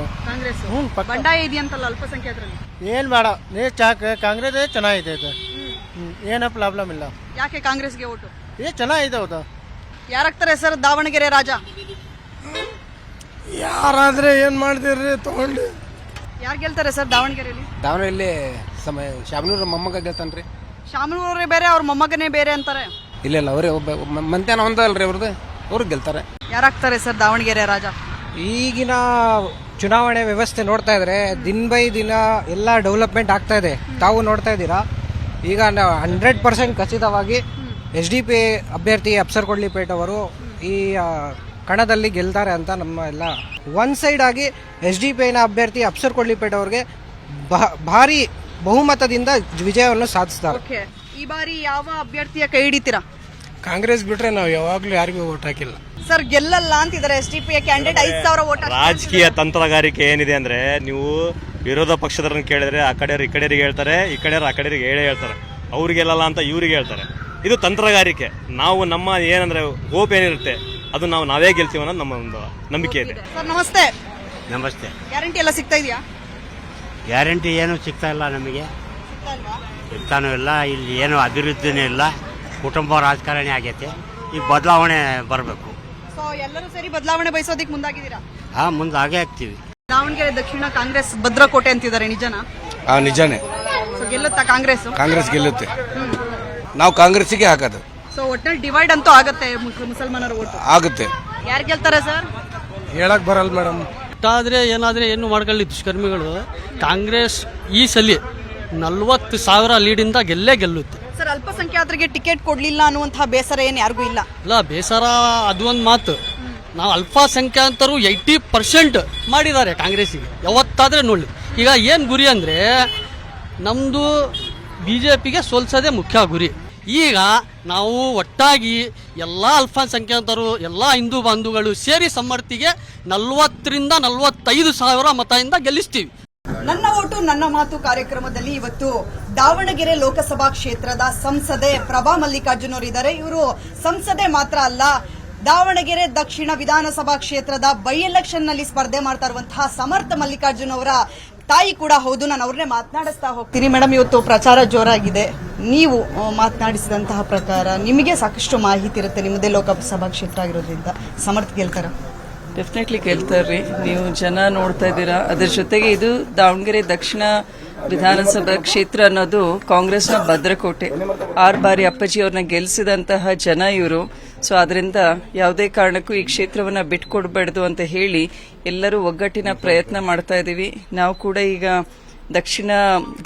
ಬಂಡಾಯ ಇದೆಯಂತಲ್ಲ ಅಲ್ಪಸಂಖ್ಯಾತರಲ್ಲಿ? ಏನ್ ಬೇಡ, ಕಾಂಗ್ರೆಸ್ ಚೆನ್ನಾಗಿದೆ. ಏನೋ ಪ್ರಾಬ್ಲಮ್ ಇಲ್ಲ. ಯಾಕೆ ಕಾಂಗ್ರೆಸ್ಗೆ ಓಟು? ಚೆನ್ನಾಗಿದೆ. ಹೌದು. ಯಾರಾಗ್ತಾರೆ ಸರ್ ದಾವಣಗೆರೆ ರಾಜ? ಯಾರಾದ್ರೆ ಏನ್ ಮಾಡ್ತೀರಿ ತಗೊಂಡು? ಯಾರು ಗೆಲ್ತಾರೆ ಸರ್ ದಾವಣಗೆರೆಯಲ್ಲಿ? ದಾವಣಗೆರೆಯಲ್ಲಿ ಶಾಮನೂರು ಮೊಮ್ಮಗ ಗೆಲ್ತಾನ್ರಿ. ಶಾಮನೂರವರೇ ಬೇರೆ, ಅವ್ರ ಮೊಮ್ಮಗನೇ ಬೇರೆ ಅಂತಾರೆ. ಇಲ್ಲ ಅವರೇ ಒಬ್ಬ ಮಂತ್ಯಾನ ಒಂದಲ್ರಿ ಅವ್ರದ್ದು, ಅವ್ರು ಗೆಲ್ತಾರೆ. ಯಾರಾಗ್ತಾರೆ ಸರ್ ದಾವಣಗೆರೆ ರಾಜ? ಈಗಿನ ಚುನಾವಣೆ ವ್ಯವಸ್ಥೆ ನೋಡ್ತಾ ಇದ್ರೆ ದಿನ ಬೈ ದಿನ ಎಲ್ಲ ಡೆವಲಪ್ಮೆಂಟ್ ಆಗ್ತಾ ಇದೆ. ತಾವು ನೋಡ್ತಾ ಇದ್ದೀರಾ. ಈಗ 100% ಖಚಿತವಾಗಿ SDP ಅಭ್ಯರ್ಥಿ ಅಪ್ಸರ್ ಕೊಡ್ಲಿಪೇಟ್ ಅವರು ಈ ಕಣದಲ್ಲಿ ಗೆಲ್ತಾರೆ ಅಂತ ನಮ್ಮ ಎಲ್ಲ ಒನ್ ಸೈಡ್ ಆಗಿ SDP ಅಭ್ಯರ್ಥಿ ಅಪ್ಸರ್ ಕೊಡ್ಲಿಪೇಟ್ ಅವ್ರಿಗೆ ಭಾರಿ ಬಹುಮತದಿಂದ ವಿಜಯವನ್ನು ಸಾಧಿಸ್ತಾರೆ. ಈ ಬಾರಿ ಯಾವ ಅಭ್ಯರ್ಥಿಯ ಕೈ ಹಿಡಿತೀರಾ? ಕಾಂಗ್ರೆಸ್ ಬಿಟ್ರೆ ನಾವು ಯಾವಾಗ್ಲೂ ಯಾರಿಗೂ ಓಟ್ ಹಾಕಿಲ್ಲ ಸರ್. ಗೆಲ್ಲಲ್ಲ ಅಂತಿದ್ದಾರೆ SDP ಕ್ಯಾಂಡಿಡೇಟ್. 5,000 ಓಟ್. ರಾಜಕೀಯ ತಂತ್ರಗಾರಿಕೆ ಏನಿದೆ ಅಂದ್ರೆ, ನೀವು ವಿರೋಧ ಪಕ್ಷದವ್ರನ್ನ ಕೇಳಿದ್ರೆ ಆ ಕಡೆಯವ್ರು ಈ ಕಡೆಯವ್ರಿಗೆ ಹೇಳ್ತಾರೆ, ಈ ಕಡೆಯವ್ರು ಆ ಕಡೆಯವ್ರಿಗೆ ಹೇಳ್ತಾರೆ. ಅವ್ರಿಗೆ ಗೆಲ್ಲಲ್ಲ ಅಂತ ಇವ್ರಿಗೆ ಹೇಳ್ತಾರೆ. ಇದು ತಂತ್ರಗಾರಿಕೆ. ನಾವು ನಮ್ಮ ಏನಂದ್ರೆ ಹೋಪ್ ಏನಿರುತ್ತೆ ಅದು ನಾವೇ ಗೆಲ್ತೀವಿ ಅನ್ನೋದು ನಮ್ಮ ಒಂದು ನಂಬಿಕೆ ಇದೆ. ಸರ್ ನಮಸ್ತೆ. ನಮಸ್ತೆ. ಗ್ಯಾರಂಟಿ ಎಲ್ಲ ಸಿಗ್ತಾ ಇದೆಯಾ? ಗ್ಯಾರಂಟಿ ಏನು ಸಿಗ್ತಾ ಇಲ್ಲ ನಮಗೆ. ಸಿಗ್ತಾನೂ ಇಲ್ಲ. ಇಲ್ಲಿ ಏನು ಅಭಿವೃದ್ಧಿನೂ ಇಲ್ಲ. ಕುಟುಂಬ ರಾಜಕಾರಣಿ ಆಗೈತೆ. ಈಗ ಬದಲಾವಣೆ ಬರಬೇಕು. ಸೊ ಎಲ್ಲರೂ ಸೇರಿ ಬದಲಾವಣೆ ಬಯಸೋದಕ್ಕೆ ಮುಂದಾಗಿದ್ದೀರಾ? ಮುಂದೆ ಹಾಗೆ ಆಗ್ತೀವಿ. ದಾವಣಗೆರೆ ದಕ್ಷಿಣ ಕಾಂಗ್ರೆಸ್ ಭದ್ರಕೋಟೆ ಅಂತಿದ್ದಾರೆ, ನಿಜನಾ? ನಿಜಾನೇ. ಸೊ ಗೆಲ್ಲುತ್ತಾ ಕಾಂಗ್ರೆಸ್? ಕಾಂಗ್ರೆಸ್ ಗೆಲ್ಲುತ್ತೆ. ನಾವು ಕಾಂಗ್ರೆಸ್ಸಿಗೆ ಹಾಕೋದು. ಸೊ ಒಟ್ಟಿನಲ್ಲಿ ಡಿವೈಡ್ ಅಂತೂ ಆಗತ್ತೆ ಮುಸಲ್ಮಾನರ ಓಟು. ಆಗುತ್ತೆ. ಯಾರು ಗೆಲ್ತಾರೆ ಸರ್? ಹೇಳಕ್ ಬರಲ್ಲ ಮೇಡಮ್. ಒಟ್ಟಾದ್ರೆ ಏನಾದ್ರೆ ಏನು ಮಾಡ್ಕೊಳ್ಳಿ ದುಷ್ಕರ್ಮಿಗಳು, ಕಾಂಗ್ರೆಸ್ ಈ ಸಲ 40,000 ಲೀಡಿಂದ ಗೆಲ್ಲುತ್ತೆ. ಸರ್ ಅಲ್ಪಸಂಖ್ಯಾತರಿಗೆ ಟಿಕೆಟ್ ಕೊಡ್ಲಿಲ್ಲ ಅನ್ನುವಂತಹ ಬೇಸರ ಏನು ಯಾರಿಗೂ ಇಲ್ಲ? ಅಲ್ಲ, ಬೇಸರ ಅದು ಒಂದು ಮಾತು. ನಾವು ಅಲ್ಪಸಂಖ್ಯಾತರು 80% ಮಾಡಿದ್ದಾರೆ ಕಾಂಗ್ರೆಸ್ಸಿಗೆ. ಯಾವತ್ತಾದ್ರೆ ನೋಡಿ, ಈಗ ಏನು ಗುರಿ ಅಂದರೆ ನಮ್ಮದು BJPಗೆ ಸೋಲ್ಸೋದೇ ಮುಖ್ಯ ಗುರಿ. ಈಗ ನಾವು ಒಟ್ಟಾಗಿ ಎಲ್ಲ ಅಲ್ಪಸಂಖ್ಯಾತರು, ಎಲ್ಲ ಹಿಂದೂ ಬಾಂಧವಗಳು ಸೇರಿ ಸಮರ್ಥಿಗೆ 40,000 ರಿಂದ 45,000 ಮತದಿಂದ ಗೆಲ್ಲಿಸ್ತೀವಿ. ನನ್ನ ಓಟು ನನ್ನ ಮಾತು ಕಾರ್ಯಕ್ರಮದಲ್ಲಿ ಇವತ್ತು ದಾವಣಗೆರೆ ಲೋಕಸಭಾ ಕ್ಷೇತ್ರದ ಸಂಸದೆ ಪ್ರಭಾ ಮಲ್ಲಿಕಾರ್ಜುನ್ ಅವರು ಇದ್ದಾರೆ. ಇವರು ಸಂಸದೆ ಮಾತ್ರ ಅಲ್ಲ, ದಾವಣಗೆರೆ ದಕ್ಷಿಣ ವಿಧಾನಸಭಾ ಕ್ಷೇತ್ರದ ಬೈ ಎಲೆಕ್ಷನ್ ನಲ್ಲಿ ಸ್ಪರ್ಧೆ ಮಾಡ್ತಾ ಇರುವಂತಹ ಸಮರ್ಥ ಮಲ್ಲಿಕಾರ್ಜುನ್ ಅವರ ತಾಯಿ ಕೂಡ ಹೌದು. ನಾನು ಅವ್ರನ್ನೇ ಮಾತನಾಡಿಸ್ತಾ ಹೋಗ್ತೀನಿ. ಮೇಡಮ್, ಇವತ್ತು ಪ್ರಚಾರ ಜೋರಾಗಿದೆ. ನೀವು ಮಾತನಾಡಿಸಿದಂತಹ ಪ್ರಕಾರ ನಿಮಗೆ ಸಾಕಷ್ಟು ಮಾಹಿತಿ ಇರುತ್ತೆ, ನಿಮ್ಮದೇ ಲೋಕಸಭಾ ಕ್ಷೇತ್ರ ಆಗಿರೋದ್ರಿಂದ. ಸಮರ್ಥ ಗೆಲ್ತಾರ? ಡೆಫಿನೆಟ್ಲಿ ಗೆಲ್ತಾರ್ರಿ. ನೀವು ಜನ ನೋಡ್ತಾ ಇದ್ದೀರಾ. ಅದ್ರ ಜೊತೆಗೆ ಇದು ದಾವಣಗೆರೆ ದಕ್ಷಿಣ ವಿಧಾನಸಭಾ ಕ್ಷೇತ್ರ ಅನ್ನೋದು ಕಾಂಗ್ರೆಸ್ನ ಭದ್ರಕೋಟೆ. 6 ಬಾರಿ ಅಪ್ಪಾಜಿ ಅವ್ರನ್ನ ಗೆಲ್ಲಿಸಿದಂತಹ ಜನ ಇವರು. ಸೊ ಅದರಿಂದ ಯಾವುದೇ ಕಾರಣಕ್ಕೂ ಈ ಕ್ಷೇತ್ರವನ್ನ ಬಿಟ್ಕೊಡ್ಬಾರ್ದು ಅಂತ ಹೇಳಿ ಎಲ್ಲರೂ ಒಗ್ಗಟ್ಟಿನ ಪ್ರಯತ್ನ ಮಾಡ್ತಾ ಇದ್ದೀವಿ. ನಾವು ಕೂಡ ಈಗ ದಕ್ಷಿಣ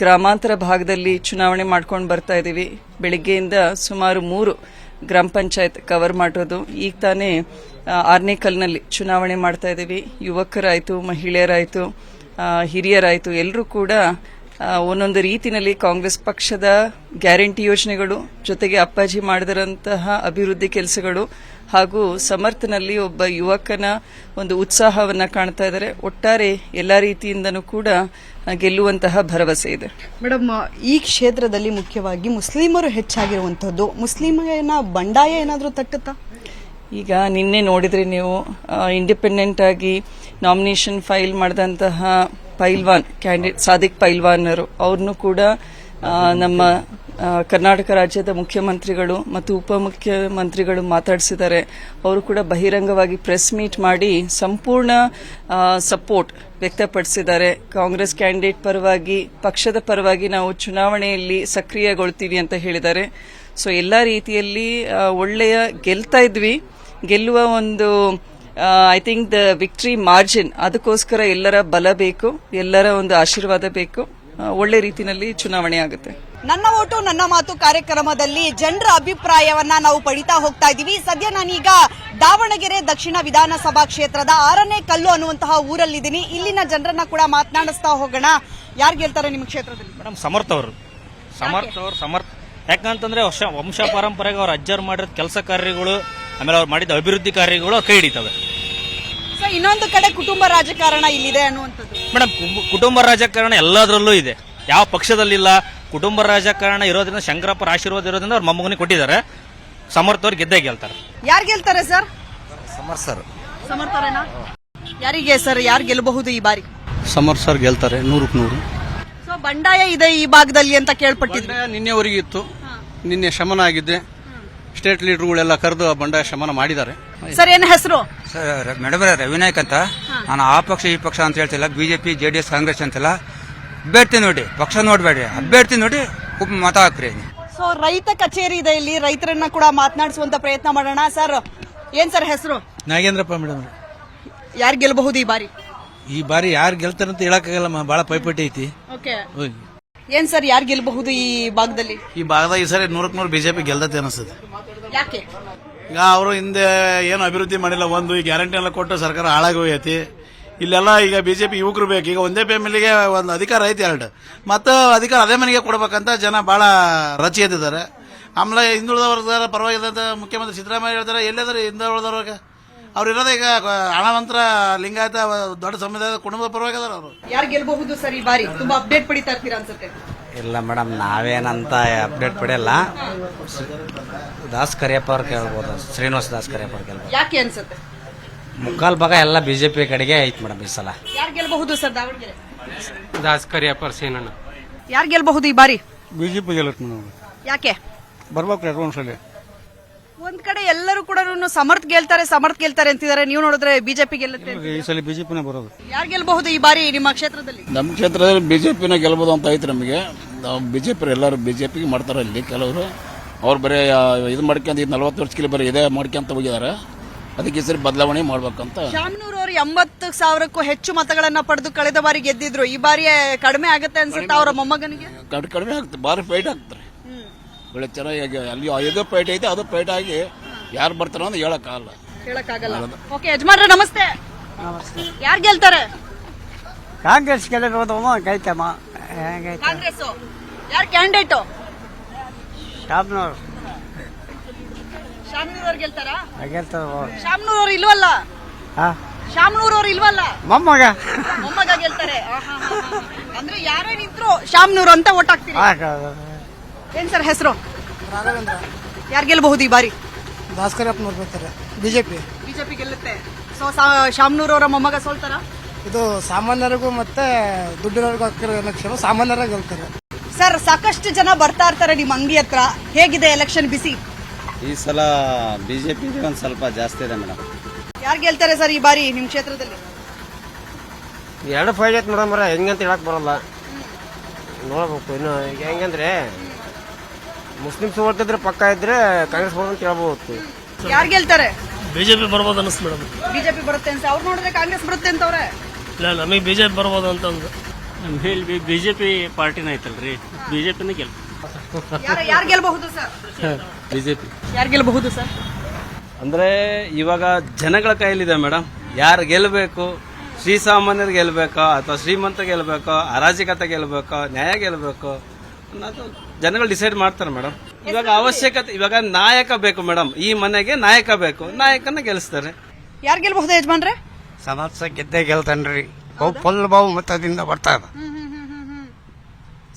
ಗ್ರಾಮಾಂತರ ಭಾಗದಲ್ಲಿ ಚುನಾವಣೆ ಮಾಡ್ಕೊಂಡು ಬರ್ತಾ ಇದ್ದೀವಿ. ಬೆಳಿಗ್ಗೆಯಿಂದ ಸುಮಾರು 3 ಗ್ರಾಮ ಪಂಚಾಯತ್ ಕವರ್ ಮಾಡೋದು. ಈಗ ತಾನೇ ಆರ್ನೇಕಲ್ನಲ್ಲಿ ಚುನಾವಣೆ ಮಾಡ್ತಾ ಇದ್ದೀವಿ. ಯುವಕರಾಯಿತು, ಮಹಿಳೆಯರಾಯಿತು, ಹಿರಿಯರಾಯಿತು, ಎಲ್ಲರೂ ಕೂಡ ಒಂದೊಂದು ರೀತಿಯಲ್ಲಿ ಕಾಂಗ್ರೆಸ್ ಪಕ್ಷದ ಗ್ಯಾರಂಟಿ ಯೋಜನೆಗಳು ಜೊತೆಗೆ ಅಪ್ಪಾಜಿ ಮಾಡಿದಂತಹ ಅಭಿವೃದ್ಧಿ ಕೆಲಸಗಳು ಹಾಗೂ ಸಮರ್ಥನಲ್ಲಿ ಒಬ್ಬ ಯುವಕನ ಒಂದು ಉತ್ಸಾಹವನ್ನ ಕಾಣ್ತಾ ಇದ್ದಾರೆ. ಒಟ್ಟಾರೆ ಎಲ್ಲಾ ರೀತಿಯಿಂದನೂ ಕೂಡ ಗೆಲ್ಲುವಂತಹ ಭರವಸೆ ಇದೆ. ಮೇಡಮ್, ಈ ಕ್ಷೇತ್ರದಲ್ಲಿ ಮುಖ್ಯವಾಗಿ ಮುಸ್ಲಿಮರು ಹೆಚ್ಚಾಗಿರುವಂತದ್ದು. ಮುಸ್ಲಿಮನ ಬಂಡಾಯ ಏನಾದರೂ ತಟ್ಟುತ್ತಾ? ಈಗ ನಿನ್ನೆ ನೋಡಿದ್ರಿ ನೀವು ಇಂಡಿಪೆಂಡೆಂಟ್ ಆಗಿ ನಾಮಿನೇಷನ್ ಫೈಲ್ ಮಾಡಿದಂತಹ ಪೈಲ್ವಾನ್ ಕ್ಯಾಂಡಿಡೇಟ್ ಸಾದಿಕ್ ಪೈಲ್ವಾನರು ಅವ್ರನ್ನು ಕೂಡ ನಮ್ಮ ಕರ್ನಾಟಕ ರಾಜ್ಯದ ಮುಖ್ಯಮಂತ್ರಿಗಳು ಮತ್ತು ಉಪಮುಖ್ಯಮಂತ್ರಿಗಳು ಮಾತಾಡಿಸಿದ್ದಾರೆ. ಅವರು ಕೂಡ ಬಹಿರಂಗವಾಗಿ ಪ್ರೆಸ್ ಮೀಟ್ ಮಾಡಿ ಸಂಪೂರ್ಣ ಸಪೋರ್ಟ್ ವ್ಯಕ್ತಪಡಿಸಿದ್ದಾರೆ. ಕಾಂಗ್ರೆಸ್ ಕ್ಯಾಂಡಿಡೇಟ್ ಪರವಾಗಿ, ಪಕ್ಷದ ಪರವಾಗಿ ನಾವು ಚುನಾವಣೆಯಲ್ಲಿ ಸಕ್ರಿಯಗೊಳ್ತೀವಿ ಅಂತ ಹೇಳಿದ್ದಾರೆ. ಸೊ ಎಲ್ಲ ರೀತಿಯಲ್ಲಿ ಒಳ್ಳೆಯ ಗೆಲ್ತಾ ಇದ್ವಿ. ಗೆಲ್ಲುವ ಒಂದು I think the victory margin, ಅದಕ್ಕೋಸ್ಕರ ಎಲ್ಲರ ಬಲ ಬೇಕು, ಎಲ್ಲರ ಒಂದು ಆಶೀರ್ವಾದ ಬೇಕು. ಒಳ್ಳೆ ರೀತಿಯಲ್ಲಿ ಚುನಾವಣೆ ಆಗುತ್ತೆ. ನನ್ನ ಓಟು ನನ್ನ ಮಾತು ಕಾರ್ಯಕ್ರಮದಲ್ಲಿ ಜನರ ಅಭಿಪ್ರಾಯವನ್ನ ನಾವು ಪಡಿತಾ ಹೋಗ್ತಾ ಇದ್ದೀವಿ. ಸದ್ಯ ನಾನೀಗ ದಾವಣಗೆರೆ ದಕ್ಷಿಣ ವಿಧಾನಸಭಾ ಕ್ಷೇತ್ರದ 6ನೇ ಕಲ್ಲು ಅನ್ನುವಂತಹ ಊರಲ್ಲಿದ್ದೀನಿ. ಇಲ್ಲಿನ ಜನರನ್ನ ಕೂಡ ಮಾತನಾಡಿಸ್ತಾ ಹೋಗೋಣ. ಯಾರು ಗೆಲ್ತಾರೆ ನಿಮ್ಮ ಕ್ಷೇತ್ರದಲ್ಲಿ? ಮೇಡಮ್ ಸಮರ್ಥ ಅವರು ಸಮರ್ಥ ಯಾಕಂತಂದ್ರೆ ವಂಶ ಪರಂಪರೆಗೆ ಅವ್ರ ಅಜ್ಜರು ಮಾಡಿದ ಕೆಲಸ ಕಾರ್ಯಗಳು, ಆಮೇಲೆ ಅವ್ರು ಮಾಡಿದ ಅಭಿವೃದ್ಧಿ ಕಾರ್ಯಗಳು ಕೈ ಹಿಡಿತವೆ. ಸೊ ಇನ್ನೊಂದು ಕಡೆ ಕುಟುಂಬ ರಾಜಕಾರಣ ಇಲ್ಲಿದೆ ಅನ್ನುವಂಥದ್ದು. ಮೇಡಮ್ ಕುಟುಂಬ ರಾಜಕಾರಣ ಎಲ್ಲದರಲ್ಲೂ ಇದೆ, ಯಾವ ಪಕ್ಷದಲ್ಲಿಲ್ಲ. ಕುಟುಂಬ ರಾಜಕಾರಣ ಇರೋದ್ರಿಂದ ಶಂಕರಪ್ಪರ ಆಶೀರ್ವಾದ ಇರೋದ್ರಿಂದ ಅವ್ರ ಮೊಮ್ಮಗನಿಗೆ ಕೊಟ್ಟಿದ್ದಾರೆ. ಸಮರ್ಥ ಅವ್ರು ಗೆದ್ದೇ ಗೆಲ್ತಾರೆ. ಯಾರು ಗೆಲ್ತಾರೆ ಸರ್? Summer sir. ಸಮರ್ಥರೇನಾ? ಯಾರಿಗೆ ಸರ್, ಯಾರು ಗೆಲ್ಲಬಹುದು ಈ ಬಾರಿ? ಸಮರ್ ಸರ್ ಗೆಲ್ತಾರೆ 100%. ಸೊ ಬಂಡಾಯ ಇದೆ ಈ ಭಾಗದಲ್ಲಿ ಅಂತ ಕೇಳ್ಪಟ್ಟಿದ್ರೆ. ನಿನ್ನೆವರೆಗೆ ಇತ್ತು, ನಿನ್ನೆ ಶಮನ ಆಗಿದ್ದೆ. ಸ್ಟೇಟ್ ಲೀಡರ್ಗಳೆಲ್ಲ ಕರೆದು ಬಂಡಾಯ ಶಮನ ಮಾಡಿದ್ದಾರೆ. ಸರ್ ಏನ್ ಹೆಸರು? ಸರ್ ಮೇಡಮ್ ರವಿನಾಯಕ್ ಅಂತ. ನಾನು ಆ ಪಕ್ಷ ಈ ಪಕ್ಷ ಅಂತ ಹೇಳ್ತಿಲ್ಲ, ಬಿಜೆಪಿ JDS ಕಾಂಗ್ರೆಸ್ ಅಂತಿಲ್ಲ. ಅಭ್ಯರ್ಥಿ ನೋಡಿ, ಪಕ್ಷ ನೋಡ್ಬೇಡಿ, ಅಭ್ಯರ್ಥಿ ನೋಡಿ ಮತ ಹಾಕ್ರಿ. ಸೊ ರೈತ ಕಚೇರಿ ಇದೆ ಇಲ್ಲಿ, ರೈತರನ್ನ ಕೂಡ ಮಾತನಾಡಿಸುವಂತ ಪ್ರಯತ್ನ ಮಾಡೋಣ. ಸರ್ ಏನ್ ಸರ್ ಹೆಸರು? ನಾಗೇಂದ್ರಪ್ಪ ಮೇಡಮ್. ಯಾರು ಗೆಲ್ಲಬಹುದು ಈ ಬಾರಿ? ಈ ಬಾರಿ ಯಾರು ಗೆಲ್ತಾರಂತ ಹೇಳಕ್ಕಾಗಲ್ಲ, ಬಹಳ ಪೈಪೋಟಿ ಐತಿ. ಓಕೆ, ಏನ್ ಸರ್ ಯಾರು ಗೆಲ್ಲಬಹುದು ಈ ಭಾಗದಲ್ಲಿ? ಈ ಭಾಗದಾಗ ಈ ಸರಿ 100% ಬಿಜೆಪಿ ಗೆಲ್ದತೆ ಅನಿಸ್ತದೆ. ಯಾಕೆ? ಈಗ ಅವರು ಹಿಂದೆ ಏನು ಅಭಿವೃದ್ಧಿ ಮಾಡಿಲ್ಲ, ಒಂದು ಈ ಗ್ಯಾರಂಟಿ ಎಲ್ಲ ಕೊಟ್ಟು ಸರ್ಕಾರ ಹಾಳಾಗಿ ಹೋಗೈತಿ. ಇಲ್ಲೆಲ್ಲ ಈಗ ಬಿಜೆಪಿ ಯುವಕರು ಬೇಕು. ಈಗ ಒಂದೇ ಫ್ಯಾಮಿಲಿಗೆ ಒಂದು ಅಧಿಕಾರ ಐತಿ, 2 ಮತ್ತು ಅಧಿಕಾರ ಅದೇ ಮನೆಗೆ ಕೊಡ್ಬೇಕಂತ ಜನ ಬಹಳ ರಚಿ ಎದ್ದಿದ್ದಾರೆ. ಆಮೇಲೆ ಹಿಂದುಳಿದವರ ಪರವಾಗಿದ್ದಂತ ಮುಖ್ಯಮಂತ್ರಿ ಸಿದ್ದರಾಮಯ್ಯ ಹೇಳ್ತಾರೆ, ಎಲ್ಲಾದ್ರೂ ಹಿಂದುಳಿದವ್ರಿಗೆ ಅವ್ರು ಇರೋದೇ ಈಗ ಹಣವಂತರ ಲಿಂಗಾಯತ ದೊಡ್ಡ ಸಮುದಾಯದ ಕುಟುಂಬದ ಪರವಾಗಿದಾರ ಅವರು. ಯಾರು ಗೆಲ್ಲಬಹುದು ಸರ್ ಈ ಬಾರಿ? ತುಂಬಾ ಅಪ್ಡೇಟ್ ಪಡಿತಾ ಇರ್ತೀರಾ ಅನ್ಸುತ್ತೆ. ಇಲ್ಲ ಮೇಡಮ್, ನಾವೇನಂತ ಅಪ್ಡೇಟ್ ಪಡೆಯಲ್ಲ. ದಾಸ್ ಕರಿಯಪ್ಪ ಅವ್ರು ಕೇಳ್ಬೋದು, ಶ್ರೀನಿವಾಸ ದಾಸ್ ಕರಿಯಪ್ಪ ಅವ್ರು ಕೇಳ್ಬೋದು. ಯಾಕೆ ಅನ್ಸುತ್ತೆ? ಮುಕ್ಕಾಲ್ ಭಾಗ ಎಲ್ಲ ಬಿಜೆಪಿ ಕಡೆಗೆ ಐತ್ ಮೇಡಮ್ ಈ ಸಲ. ಯಾರು ಗೆಲ್ಲಬಹುದು ಸರ್ ದಾವಣಗೆರೆ? ದಾಸ್ ಕರಿಯಪ್ಪ ಸೇನಣ್ಣ. ಯಾರು ಗೆಲ್ಲಬಹುದು ಈ ಬಾರಿ? ಬಿಜೆಪಿ ಗೆಲ್ಲುತ್ತೆ ಮೇಡಮ್. ಯಾಕೆ? ಬರ್ಬೇಕು ಒಂದ್ಸಲ. ಒಂದ್ ಕಡೆ ಎಲ್ಲರೂ ಕೂಡ ಸಮರ್ಥ ಗೆಲ್ತಾರೆ ಅಂತಿದ್ದಾರೆ. ನೀವು ನೋಡಿದ್ರೆ ಬಿಜೆಪಿ ಗೆಲ್ಲುತ್ತೆ. ಈ ಸಲ ಬಿಜೆಪಿನೇ ಬರೋದು. ಯಾರು ಗೆಲ್ಲಬಹುದು ಈ ಬಾರಿ ನಿಮ್ಮ ಕ್ಷೇತ್ರದಲ್ಲಿ? ನಮ್ಮ ಕ್ಷೇತ್ರದಲ್ಲಿ ಬಿಜೆಪಿನ ಗೆಲ್ಬೋದು ಅಂತ ಐತಿ ನಮಗೆ. ಬಿಜೆಪಿ ಎಲ್ಲರೂ ಬಿಜೆಪಿಗೆ ಮಾಡ್ತಾರೆ. ಇಲ್ಲಿ ಕೆಲವರು ಅವ್ರು ಬರೀ ಇದು ಮಾಡ್ಕೊಂತ 40 ವರ್ಷಕ್ಕೆ ಬರೀ ಇದೇ ಮಾಡ್ಕೊಂತ ಹೋಗಿದ್ದಾರೆ. ಅದಕ್ಕೆ ಈ ಸರಿ ಬದಲಾವಣೆ ಮಾಡ್ಬೇಕಂತ. ಶಾಮನೂರು ಅವರು 80,000ಕ್ಕೂ ಹೆಚ್ಚು ಮತಗಳನ್ನ ಪಡೆದು ಕಳೆದ ಬಾರಿ ಗೆದ್ದಿದ್ರು. ಈ ಬಾರಿ ಕಡಿಮೆ ಆಗುತ್ತೆ ಅನ್ಸುತ್ತೆ ಅವರ ಮೊಮ್ಮಗನಿಗೆ? ಕಡಿಮೆ ಆಗ್ತದೆ, ಭಾರಿ ಫೈಟ್ ಆಗ್ತಾರೆ. ಒಳ್ಳೆ ಚೆನ್ನಾಗಿ ಅಲ್ಲಿ ಇದು ಫೈಟ್ ಐತೆ, ಅದು ಫೈಟ್ ಆಗಿ ಯಾರು ಬರ್ತಾರ ಅಂತ ಹೇಳಕ್ಕಾಗಲ್ಲ. ಓಕೆ ಯಜಮಾನ್ರೆ ನಮಸ್ತೆ. ಯಾರು ಗೆಲ್ತಾರೆ? ಕಾಂಗ್ರೆಸ್ ಗೆಲ್ಲಬಹುದು. ಕಾಂಗ್ರೆಸ್. ಯಾರು ಕ್ಯಾಂಡಿಡೇಟ್? ಶಾಮನೂರು ಶಾಮನೂರ್ ಗೆಲ್ತಾರಾ? ಗೆಲ್ತಾರೆ. ಶಾಮನೂರ್ ಅವ್ರು ಇಲ್ವಲ್ಲ? ಶಾಮನೂರ್ ಅವ್ರು ಇಲ್ವಲ್ಲ? ಮೊಮ್ಮಗ ಗೆಲ್ತಾರೆ. ಅಂದ್ರೆ ಯಾರೇ ನಿಂತ್ರು ಶಾಮನೂರ್ ಅಂತ ಓಟ್ ಹಾಕ್ತೀರಿ? ಏನ್ ಸರ್ ಹೆಸರು? ಯಾರು ಗೆಲ್ಲಬಹುದು ಈ ಬಾರಿ? ಭಾಸ್ಕರಪ್ಪನವ್ರು ಬರ್ತಾರೆ. ಬಿಜೆಪಿ ಗೆಲ್ಲುತ್ತೆ. ಸೊ ಶಾಮನೂರ್ ಅವರ ಮೊಮ್ಮಗ ಸೋಲ್ತಾರ? ಇದು ಸಾಮಾನ್ಯರಿಗೂ ಮತ್ತೆ ದುಡ್ಡಿನವ್ರಿಗೂ ಹಾಕಿರೋ ಎಲೆಕ್ಷನ್ ಸಾಮಾನ್ಯರಾಗಿ ಗೆಲ್ತಾರೆ. ಸರ್ ಸಾಕಷ್ಟು ಜನ ಬರ್ತಾ ಇರ್ತಾರೆ ನಿಮ್ಮ ಅಂಗಡಿ ಹತ್ರ. ಹೇಗಿದೆ ಎಲೆಕ್ಷನ್ ಬಿಸಿ? ಈ ಸಲ ಬಿಜೆಪಿ ಒಂದ್ ಸ್ವಲ್ಪ ಜಾಸ್ತಿ ಇದೆ ಮೇಡಮ್. ಯಾರು ಗೆಲ್ತಾರೆ ಸರ್ ಈ ಬಾರಿ ನಿಮ್ ಕ್ಷೇತ್ರದಲ್ಲಿ? 2 ಫೈಟ್ ಐತೆ ಮೇಡಮ್. ಹೆಂಗಂತ ಹೇಳಕ್ ಬರಲ್ಲ, ನೋಡ್ಬೇಕು ಇನ್ನು. ಈಗ ಹೆಂಗಂದ್ರೆ ಮುಸ್ಲಿಮ್ಸ್ ಓಡ್ತಿದ್ರೆ ಪಕ್ಕ ಇದ್ರೆ ಕಾಂಗ್ರೆಸ್ ಅಂತ ಹೇಳ್ಬೋದು. ಯಾರು ಗೆಲ್ತಾರೆ? ಬಿಜೆಪಿ ಬರ್ಬೋದು ಅನಿಸ್ತು ಮೇಡಮ್. ಬಿಜೆಪಿ ಬರುತ್ತೆ ಅಂತ ಅವ್ರು ನೋಡಿದ್ರೆ ಕಾಂಗ್ರೆಸ್ ಬರುತ್ತೆ ಅಂತವ್ರೆ. ಇಲ್ಲ, ನಮಗೆ ಬಿಜೆಪಿ ಬರ್ಬೋದು ಅಂತ ಬಿಜೆಪಿ ಪಾರ್ಟಿನ ಐತಲ್ರಿ, ಬಿಜೆಪಿನ ಗೆಲ್. ಯಾರು ಗೆಲ್ಲಬಹುದು ಸರ್? ಬಿಜೆಪಿ. ಯಾರು ಗೆಲ್ಲಬಹುದು ಸರ್? ಅಂದ್ರೆ ಇವಾಗ ಜನಗಳ ಕೈಲಿದೆ ಮೇಡಮ್. ಯಾರು ಗೆಲ್ಲಬೇಕು, ಶ್ರೀಸಾಮಾನ್ಯರು ಗೆಲ್ಲಬೇಕೋ ಅಥವಾ ಶ್ರೀಮಂತ ಗೆಲ್ಲಬೇಕೋ, ಅರಾಜಕತೆ ಗೆಲ್ಲಬೇಕೋ, ನ್ಯಾಯ ಗೆಲ್ಲಬೇಕು ಅನ್ನೋದು ಜನಗಳು ಡಿಸೈಡ್ ಮಾಡ್ತಾರೆ ಮೇಡಮ್. ಇವಾಗ ಅವಶ್ಯಕತೆ, ಇವಾಗ ನಾಯಕ ಬೇಕು ಮೇಡಮ್. ಈ ಮನೆಗೆ ನಾಯಕ ಬೇಕು, ನಾಯಕನ ಗೆಲ್ಲಿಸ್ತಾರೆ. ಯಾರು ಗೆಲ್ಲಬಹುದು ಯಜಮಾನ್ರೆ? ಸಮಸ್ಯೆ ಗೆದ್ದೇ ಗೆಲ್ತಾನ್ರಿ. ಫುಲ್ ಬಹುಮತದಿಂದ ಬರ್ತಾರ.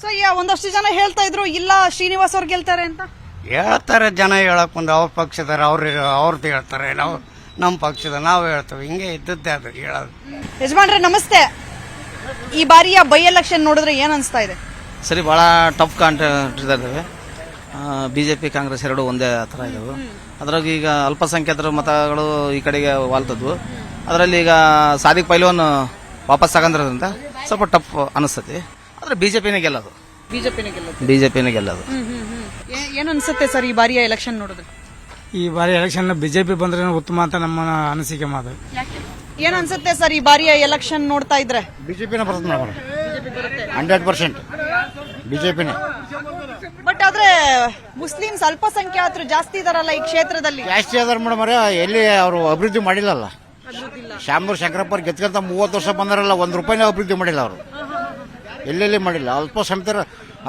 ಸೊ ಒಂದಷ್ಟು ಜನ ಹೇಳ್ತಾ ಇದ್ರು ಇಲ್ಲ ಶ್ರೀನಿವಾಸ್ ಅವ್ರು ಗೆಲ್ತಾರೆ ಅಂತ. ಹೇಳ್ತಾರೆ ಜನ ಹೇಳಕ್ ಮುಂದೆ ಅವ್ರ ಪಕ್ಷದವ್ರು ಅವ್ರದ್ದು ಹೇಳ್ತಾರೆ, ನಾವು ನಮ್ಮ ಪಕ್ಷದ ನಾವು ಹೇಳ್ತೇವೆ, ಹಿಂಗೆ ಇದ್ದದ್ದೇ ಅದು ಹೇಳೋದು. ಯಜಮಾನ್ರೆ ನಮಸ್ತೆ. ಈ ಬಾರಿಯ ಬೈ ಎಲೆಕ್ಷನ್ ನೋಡಿದ್ರೆ ಏನ್ ಅನ್ಸ್ತಾ ಇದೆ? ಸರಿ, ಭಾಳ ಟಫ್ ಕಾಂಟೆಸ್ಟ್ ಇದ್ದಾವೆ. BJP ಕಾಂಗ್ರೆಸ್ ಎರಡು ಒಂದೇ ಥರ ಇದಾವೆ. ಅದ್ರಾಗ ಈಗ ಅಲ್ಪಸಂಖ್ಯಾತರ ಮತಗಳು ಈ ಕಡೆಗೆ ವಾಲ್ತದ್ವು. ಅದರಲ್ಲಿ ಈಗ ಸಾದಿಕ್ ಪೈಲ್ವಾನ್ ವಾಪಸ್ ತಗೊಂಡ್ರಿಂದ ಸ್ವಲ್ಪ ಟಫ್ ಅನಿಸ್ತತಿ. ಆದರೆ ಬಿಜೆಪಿನೇ ಗೆಲ್ಲೋದು. ಬಿಜೆಪಿನೇ ಗೆಲ್ಲೋದು. ಏನ್ ಅನ್ಸುತ್ತೆ ಸರ್ ಈ ಬಾರಿಯ ಎಲೆಕ್ಷನ್ ನೋಡಿದ್ರೆ? ಈ ಬಾರಿ ಎಲೆಕ್ಷನ್ ಬಿಜೆಪಿ ಬಂದ್ರೆ ಉತ್ತಮ ಅಂತ ನಮ್ಮ ಅನಿಸಿಕೆ ಮಾತು. ಏನ್ ಅನ್ಸುತ್ತೆ ಸರ್ ಈ ಬಾರಿಯ ಎಲೆಕ್ಷನ್ ನೋಡ್ತಾ ಇದ್ರೆ? ಬಿಜೆಪಿನೇ ಬರುತ್ತೆ ಮೇಡಮ್, 100% ಬಿಜೆಪಿನೇ. ಬಟ್ ಆದ್ರೆ ಮುಸ್ಲಿಮ್ಸ್ ಅಲ್ಪಸಂಖ್ಯಾತರು ಜಾಸ್ತಿ ಇದಾರಲ್ಲ ಈ ಕ್ಷೇತ್ರದಲ್ಲಿ. ಜಾಸ್ತಿ ಅದಾರ ಮೇಡಮ್, ಎಲ್ಲಿ ಅವರು ಅಭಿವೃದ್ಧಿ ಮಾಡಿಲ್ಲಲ್ಲ. ಶಾಮನೂರು ಶಂಕರಪ್ಪ ಗೆದ್ಕಂತ 30 ವರ್ಷ ಬಂದಾರಲ್ಲ, ₹1 ಅಭಿವೃದ್ಧಿ ಮಾಡಿಲ್ಲ ಅವರು, ಎಲ್ಲೆಲ್ಲಿ ಮಾಡಿಲ್ಲ. ಅಲ್ಪಸಂಖ್ಯಾತರ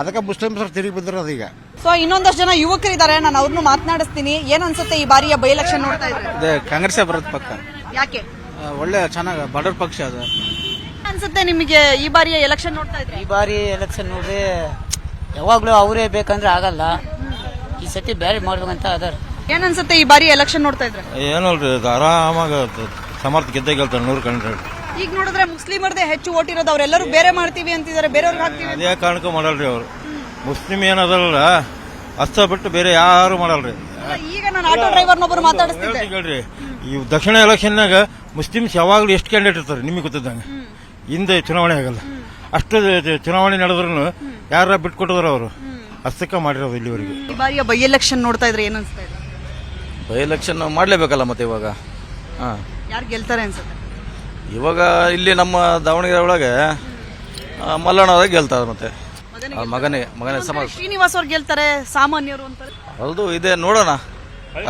ಅದಕ್ಕೆ ಮುಸ್ಲಿಮ್ಸ್ ತಿರುಗಿ ಬಿದ್ದಿರೋದು ಈಗ. ಸೊ ಇನ್ನೊಂದಷ್ಟು ಜನ ಯುವಕರಿದ್ದಾರೆ, ನಾನು ಅವ್ರನ್ನು ಮಾತನಾಡಿಸ್ತೀನಿ. ಏನ್ ಅನ್ಸುತ್ತೆ ಈ ಬಾರಿಯ ಬೈ ಎಲೆಕ್ಷನ್ ನೋಡ್ತಾ ಇದ್ರೆ? ಕಾಂಗ್ರೆಸ್ ಬರುತ್ತೆ ಪಕ್ಕ. ಯಾಕೆ? ಒಳ್ಳೆ ಚೆನ್ನಾಗಿ ಬಡವ್ರ ಪಕ್ಷ ಅದು. ಅನ್ಸುತ್ತೆ ನಿಮಗೆ ಈ ಬಾರಿಯ ಎಲೆಕ್ಷನ್ ನೋಡ್ತಾ ಇದ್ರೆ? ಈ ಬಾರಿ ಎಲೆಕ್ಷನ್ ನೋಡ್ರಿ ಯಾವಾಗ್ಲೂ ಅವರೇ ಬೇಕಂದ್ರೆ ಆಗಲ್ಲ, ಈ ಸತಿ ಬೇರೆ ಮಾಡ್ಬೇಕಂತ ಅದಾರ. ಏನ್ ಅನ್ಸುತ್ತೆ ಈ ಬಾರಿ ಎಲೆಕ್ಷನ್ ನೋಡ್ತಾ ಇದ್ರೆ? ಏನಲ್ರಿ, ಆರಾಮಾಗ ಸಮರ್ಥ ಗೆದ್ದೆ ಗೆಲ್ತಾರೆ 100%. ಈಗ ನೋಡಿದ್ರೆ ಮುಸ್ಲಿಮರದೇ ಹೆಚ್ಚು ಓಟ್ ಇರೋದು, ಅವರೆಲ್ಲರೂ ಬೇರೆ ಮಾಡ್ತೀವಿ ಅಂತಿದ್ದಾರೆ, ಬೇರೆಯವ್ರಿಗೆ ಹಾಕ್ತೀವಿ. ಅದೇ ಕಾರಣಕ್ಕೂ ಮಾಡಲ್ರಿ ಅವರು. ಮುಸ್ಲಿಂ ಏನದಲ್ಲ ಅಷ್ಟ ಬಿಟ್ಟು ಬೇರೆ ಯಾರು ಮಾಡಲ್ರಿ. ಈಗ ನಾನು ಆಟೋ ಡ್ರೈವರ್ನೊಬ್ಬರು ಮಾತಾಡಿಸ್ತಿದ್ದೆ. ಹೇಳ್ರಿ, ಈ ದಕ್ಷಿಣ ಎಲೆಕ್ಷನ್ನಾಗ ಮುಸ್ಲಿಮ್ಸ್ ಯಾವಾಗಲೂ ಎಷ್ಟು ಕ್ಯಾಂಡಿಡೇಟ್ ಇರ್ತಾರೆ ನಿಮಗೆ ಗೊತ್ತಿದ್ದಂಗೆ. ಹಿಂದೆ ಚುನಾವಣೆ ಆಗಲ್ಲ, ಅಷ್ಟು ಚುನಾವಣೆ ನಡೆದ್ರು ಯಾರ ಬಿಟ್ಕೊಟ್ಟಿದ್ರು ಅವರು, ಅಷ್ಟಕ್ಕ ಮಾಡಿರೋದು ಇಲ್ಲಿವರೆಗೆ. ಈ ಬಾರಿಯ ಬೈ ಎಲೆಕ್ಷನ್ ನೋಡ್ತಾ ಇದ್ರೆ ಏನ್ ಅನ್ಸ್ತಾ ಇದೆ? ಬೈ ಎಲೆಕ್ಷನ್ ಮಾಡಲೇಬೇಕಲ್ಲ ಮತ್ತೆ ಇವಾಗ. ಯಾರು ಗೆಲ್ತಾರೆ ಅನ್ಸುತ್ತೆ? ಇವಾಗ ಇಲ್ಲಿ ನಮ್ಮ ದಾವಣಗೆರೆ ಒಳಗೆ ಮಲ್ಲಣ್ಣ ಗೆಲ್ತಾರೆ ಮತ್ತೆ ಮಗನೇ ಶ್ರೀನಿವಾಸ್ ಅವ್ರು ಗೆಲ್ತಾರೆ, ಸಾಮಾನ್ಯರು ಅಂತಾರೆ. ಹೌದು, ಇದೆ ನೋಡೋಣ,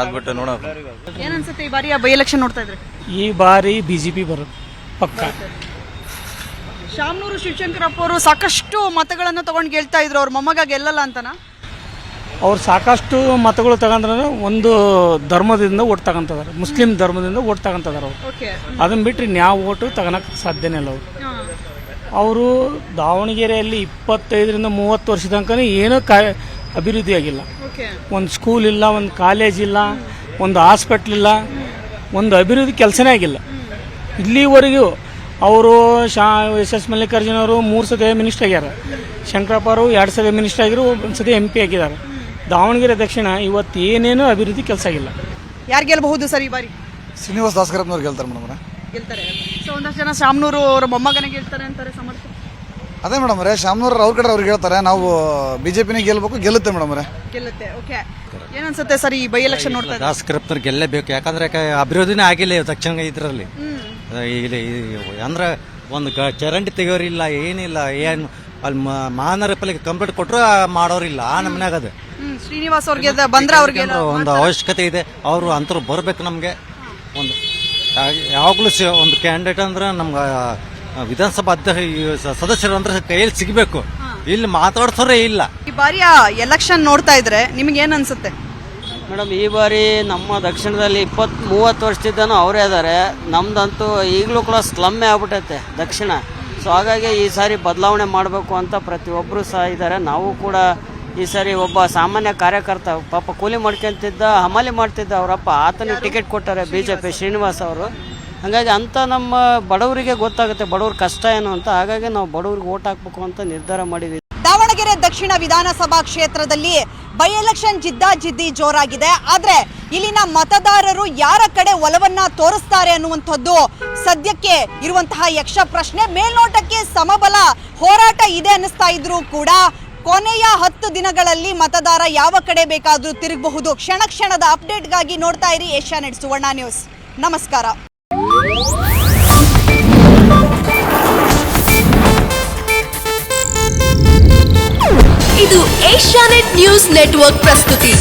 ಅದ್ಬಿಟ್ಟು ನೋಡೋಣ. ಏನ್ ಅನ್ಸುತ್ತೆ ಈ ಬಾರಿಯ ಬೈ ಎಲೆಕ್ಷನ್ ನೋಡ್ತಾ ಇದ್ರೆ? ಈ ಬಾರಿ ಬಿಜೆಪಿ ಬರುತ್ತೆ ಪಕ್ಕ. ಶಾಮನೂರು ಶಿವಶಂಕರಪ್ಪ ಅವರು ಸಾಕಷ್ಟು ಮತಗಳನ್ನು ತಗೊಂಡು ಗೆಲ್ತಾ ಇದ್ರು, ಅವ್ರ ಮೊಮ್ಮಗ ಗೆಲ್ಲಲ್ಲ ಅಂತನಾ? ಅವ್ರು ಸಾಕಷ್ಟು ಮತಗಳು ತಗೊಂಡ್ರೆ ಒಂದು ಧರ್ಮದಿಂದ ಓಟ್ ತಗೊಂತದಾರೆ, ಮುಸ್ಲಿಂ ಧರ್ಮದಿಂದ ಓಟ್ ತಗೊಂತದಾರೆ ಅವ್ರು. ಅದನ್ನ ಬಿಟ್ಟರೆ ಯಾವ ಓಟು ತಗೊಳಕ್ ಸಾಧ್ಯನೇ ಇಲ್ಲ ಅವರು. ಅವರು ದಾವಣಗೆರೆಯಲ್ಲಿ 25-30 ವರ್ಷ ತನಕ ಏನೂ ಅಭಿವೃದ್ಧಿ ಆಗಿಲ್ಲ. ಒಂದು ಸ್ಕೂಲ್ ಇಲ್ಲ, ಒಂದು ಕಾಲೇಜ್ ಇಲ್ಲ, ಒಂದು ಹಾಸ್ಪಿಟ್ಲ್ ಇಲ್ಲ, ಒಂದು ಅಭಿವೃದ್ಧಿ ಕೆಲಸನೇ ಆಗಿಲ್ಲ ಇಲ್ಲಿವರೆಗೂ. ಅವರು SS ಮಲ್ಲಿಕಾರ್ಜುನ ಅವರು 3 ಸತಿ ಮಿನಿಸ್ಟರ್ ಆಗ್ಯಾರ, ಶಂಕರಪ್ಪ ಅವರು 2 ಸತಿ ಮಿನಿಸ್ಟರ್ ಆಗಿರೋ, 1 ಸತಿ MP ಆಗಿದ್ದಾರೆ. ದಾವಣಗೆರೆ ದಕ್ಷಿಣ ಇವತ್ತು ಏನೇನು ಅಭಿವೃದ್ಧಿ ಕೆಲಸ ಆಗಿಲ್ಲ. ಯಾರು ಗೆಲ್ಲಬಹುದು ಸರ್ ಈ ಬಾರಿ? ಶ್ರೀನಿವಾಸ್ ದಾಸಕರಪ್ಪನವ್ರು ಗೆಲ್ತಾರೆ ಮೇಡಮ್. ಗೆಲ್ತಾರೆ. ಸೊ ಒಂದಷ್ಟು ಜನ ಶಾಮನೂರು ಅವರ ಮೊಮ್ಮಗನೇ ಗೆಲ್ತಾರೆ ಅಂತಾರೆ, ಸಮರ್ಥ. ಅದೇ ಮೇಡಮ್ ಶಾಮನೂರು ಅವ್ರ ಕಡೆ ಅವ್ರಿಗೆ ಹೇಳ್ತಾರೆ, ನಾವು ಬಿಜೆಪಿನೇ ಗೆಲ್ಬೇಕು, ಗೆಲ್ಲುತ್ತೆ ಮೇಡಮ್ ಗೆಲ್ಲುತ್ತೆ. ಓಕೆ, ಏನನ್ಸುತ್ತೆ ಸರ್ ಈ ಬೈ ಎಲೆಕ್ಷನ್ ನೋಡ್ತಾ ಇದ್ರೆ? ದಾಸಕರಪ್ಪನವ್ರು ಗೆಲ್ಲೇಬೇಕು, ಯಾಕಂದ್ರೆ ಅಭಿವೃದ್ಧಿನೇ ಆಗಿಲ್ಲ ದಕ್ಷಿಣ ಇದರಲ್ಲಿ. ಅಂದ್ರೆ ಒಂದು ಚರಂಡಿ ತೆಗೋರಿಲ್ಲ, ಏನಿಲ್ಲ, ಏನು ಅಲ್ಲಿ ಮಹಾನಗರ ಪಾಲಿಕೆ ಕಂಪ್ಲೇಂಟ್ ಕೊಟ್ಟರು ಮಾಡೋರಿಲ್ಲ. ಆ ನಮ್ಮನ್ಯಾಗ ಅದು ಶ್ರೀನಿವಾಸ್ ಅವ್ರಿಗೆ ಬಂದ್ರೆ ಅವ್ರಿಗೆ ಒಂದು ಅವಶ್ಯಕತೆ ಇದೆ, ಅವರು ಅಂತರು ಬರಬೇಕು. ನಮಗೆ ಒಂದು ಯಾವಾಗಲೂ ಒಂದು ಕ್ಯಾಂಡಿಡೇಟ್ ಅಂದ್ರೆ ನಮ್ಗೆ ವಿಧಾನಸಭಾ ಸದಸ್ಯರು ಅಂದ್ರೆ ಕೈಯಲ್ಲಿ ಸಿಗಬೇಕು, ಇಲ್ಲಿ ಮಾತಾಡ್ಸೋರೇ ಇಲ್ಲ. ಈ ಬಾರಿಯ ಎಲೆಕ್ಷನ್ ನೋಡ್ತಾ ಇದ್ರೆ ನಿಮ್ಗೆ ಏನ್ ಅನ್ಸುತ್ತೆ? ಮೇಡಮ್, ಈ ಬಾರಿ ನಮ್ಮ ದಕ್ಷಿಣದಲ್ಲಿ 20-30 ವರ್ಷದಿಂದನೂ ಅವರೇ ಇದ್ದಾರೆ. ನಮ್ದಂತೂ ಈಗಲೂ ಕೂಡ ಸ್ಲಮ್ಮೇ ಆಗ್ಬಿಟ್ಟೈತೆ ದಕ್ಷಿಣ. ಸೊ ಹಾಗಾಗಿ ಈ ಸಾರಿ ಬದಲಾವಣೆ ಮಾಡಬೇಕು ಅಂತ ಪ್ರತಿಯೊಬ್ಬರು ಸಹ ಇದ್ದಾರೆ. ನಾವು ಕೂಡ ಈ ಸಾರಿ ಒಬ್ಬ ಸಾಮಾನ್ಯ ಕಾರ್ಯಕರ್ತ, ಪಾಪ ಕೂಲಿ ಮಾಡ್ಕೊಂತಿದ್ದ, ಹಮಾಲಿ ಮಾಡ್ತಿದ್ದ ಅವರಪ್ಪ, ಆತನಿಗೆ ಟಿಕೆಟ್ ಕೊಟ್ಟಾರೆ BJP ಶ್ರೀನಿವಾಸ್ ಅವರು. ಹಾಗಾಗಿ ಅಂತ ನಮ್ಮ ಬಡವರಿಗೆ ಗೊತ್ತಾಗುತ್ತೆ ಬಡವ್ರ ಕಷ್ಟ ಏನು ಅಂತ. ಹಾಗಾಗಿ ನಾವು ಬಡವ್ರಿಗೆ ಓಟ್ ಹಾಕ್ಬೇಕು ಅಂತ ನಿರ್ಧಾರ ಮಾಡಿದ್ವಿ. ದಾವಣಗೆರೆ ದಕ್ಷಿಣ ವಿಧಾನಸಭಾ ಕ್ಷೇತ್ರದಲ್ಲಿ ಬೈ ಎಲೆಕ್ಷನ್ ಜಿದ್ದಾಜಿದ್ದಿ ಜೋರಾಗಿದೆ. ಆದ್ರೆ ಇಲ್ಲಿನ ಮತದಾರರು ಯಾರ ಕಡೆ ಒಲವನ್ನ ತೋರಿಸ್ತಾರೆ ಅನ್ನುವಂಥದ್ದು ಸದ್ಯಕ್ಕೆ ಇರುವಂತಹ ಯಕ್ಷ ಪ್ರಶ್ನೆ. ಮೇಲ್ನೋಟಕ್ಕೆ ಸಮಬಲ ಹೋರಾಟ ಇದೆ ಅನ್ನಿಸ್ತಾ ಇದ್ರು ಕೂಡ ಕೊನೆಯ 10 ದಿನಗಳಲ್ಲಿ ಮತದಾರ ಯಾವ ಕಡೆ ಬೇಕಾದ್ರೂ ತಿರುಗಬಹುದು. ಕ್ಷಣ ಕ್ಷಣದ ಅಪ್ಡೇಟ್ಗಾಗಿ ನೋಡ್ತಾ ಇರಿ ಏಷ್ಯಾನೆಟ್ ಸುವರ್ಣ ನ್ಯೂಸ್. ನಮಸ್ಕಾರ. ಇದು ಏಷ್ಯಾನೆಟ್ ನ್ಯೂಸ್ ನೆಟ್ವರ್ಕ್ ಪ್ರಸ್ತುತಿ.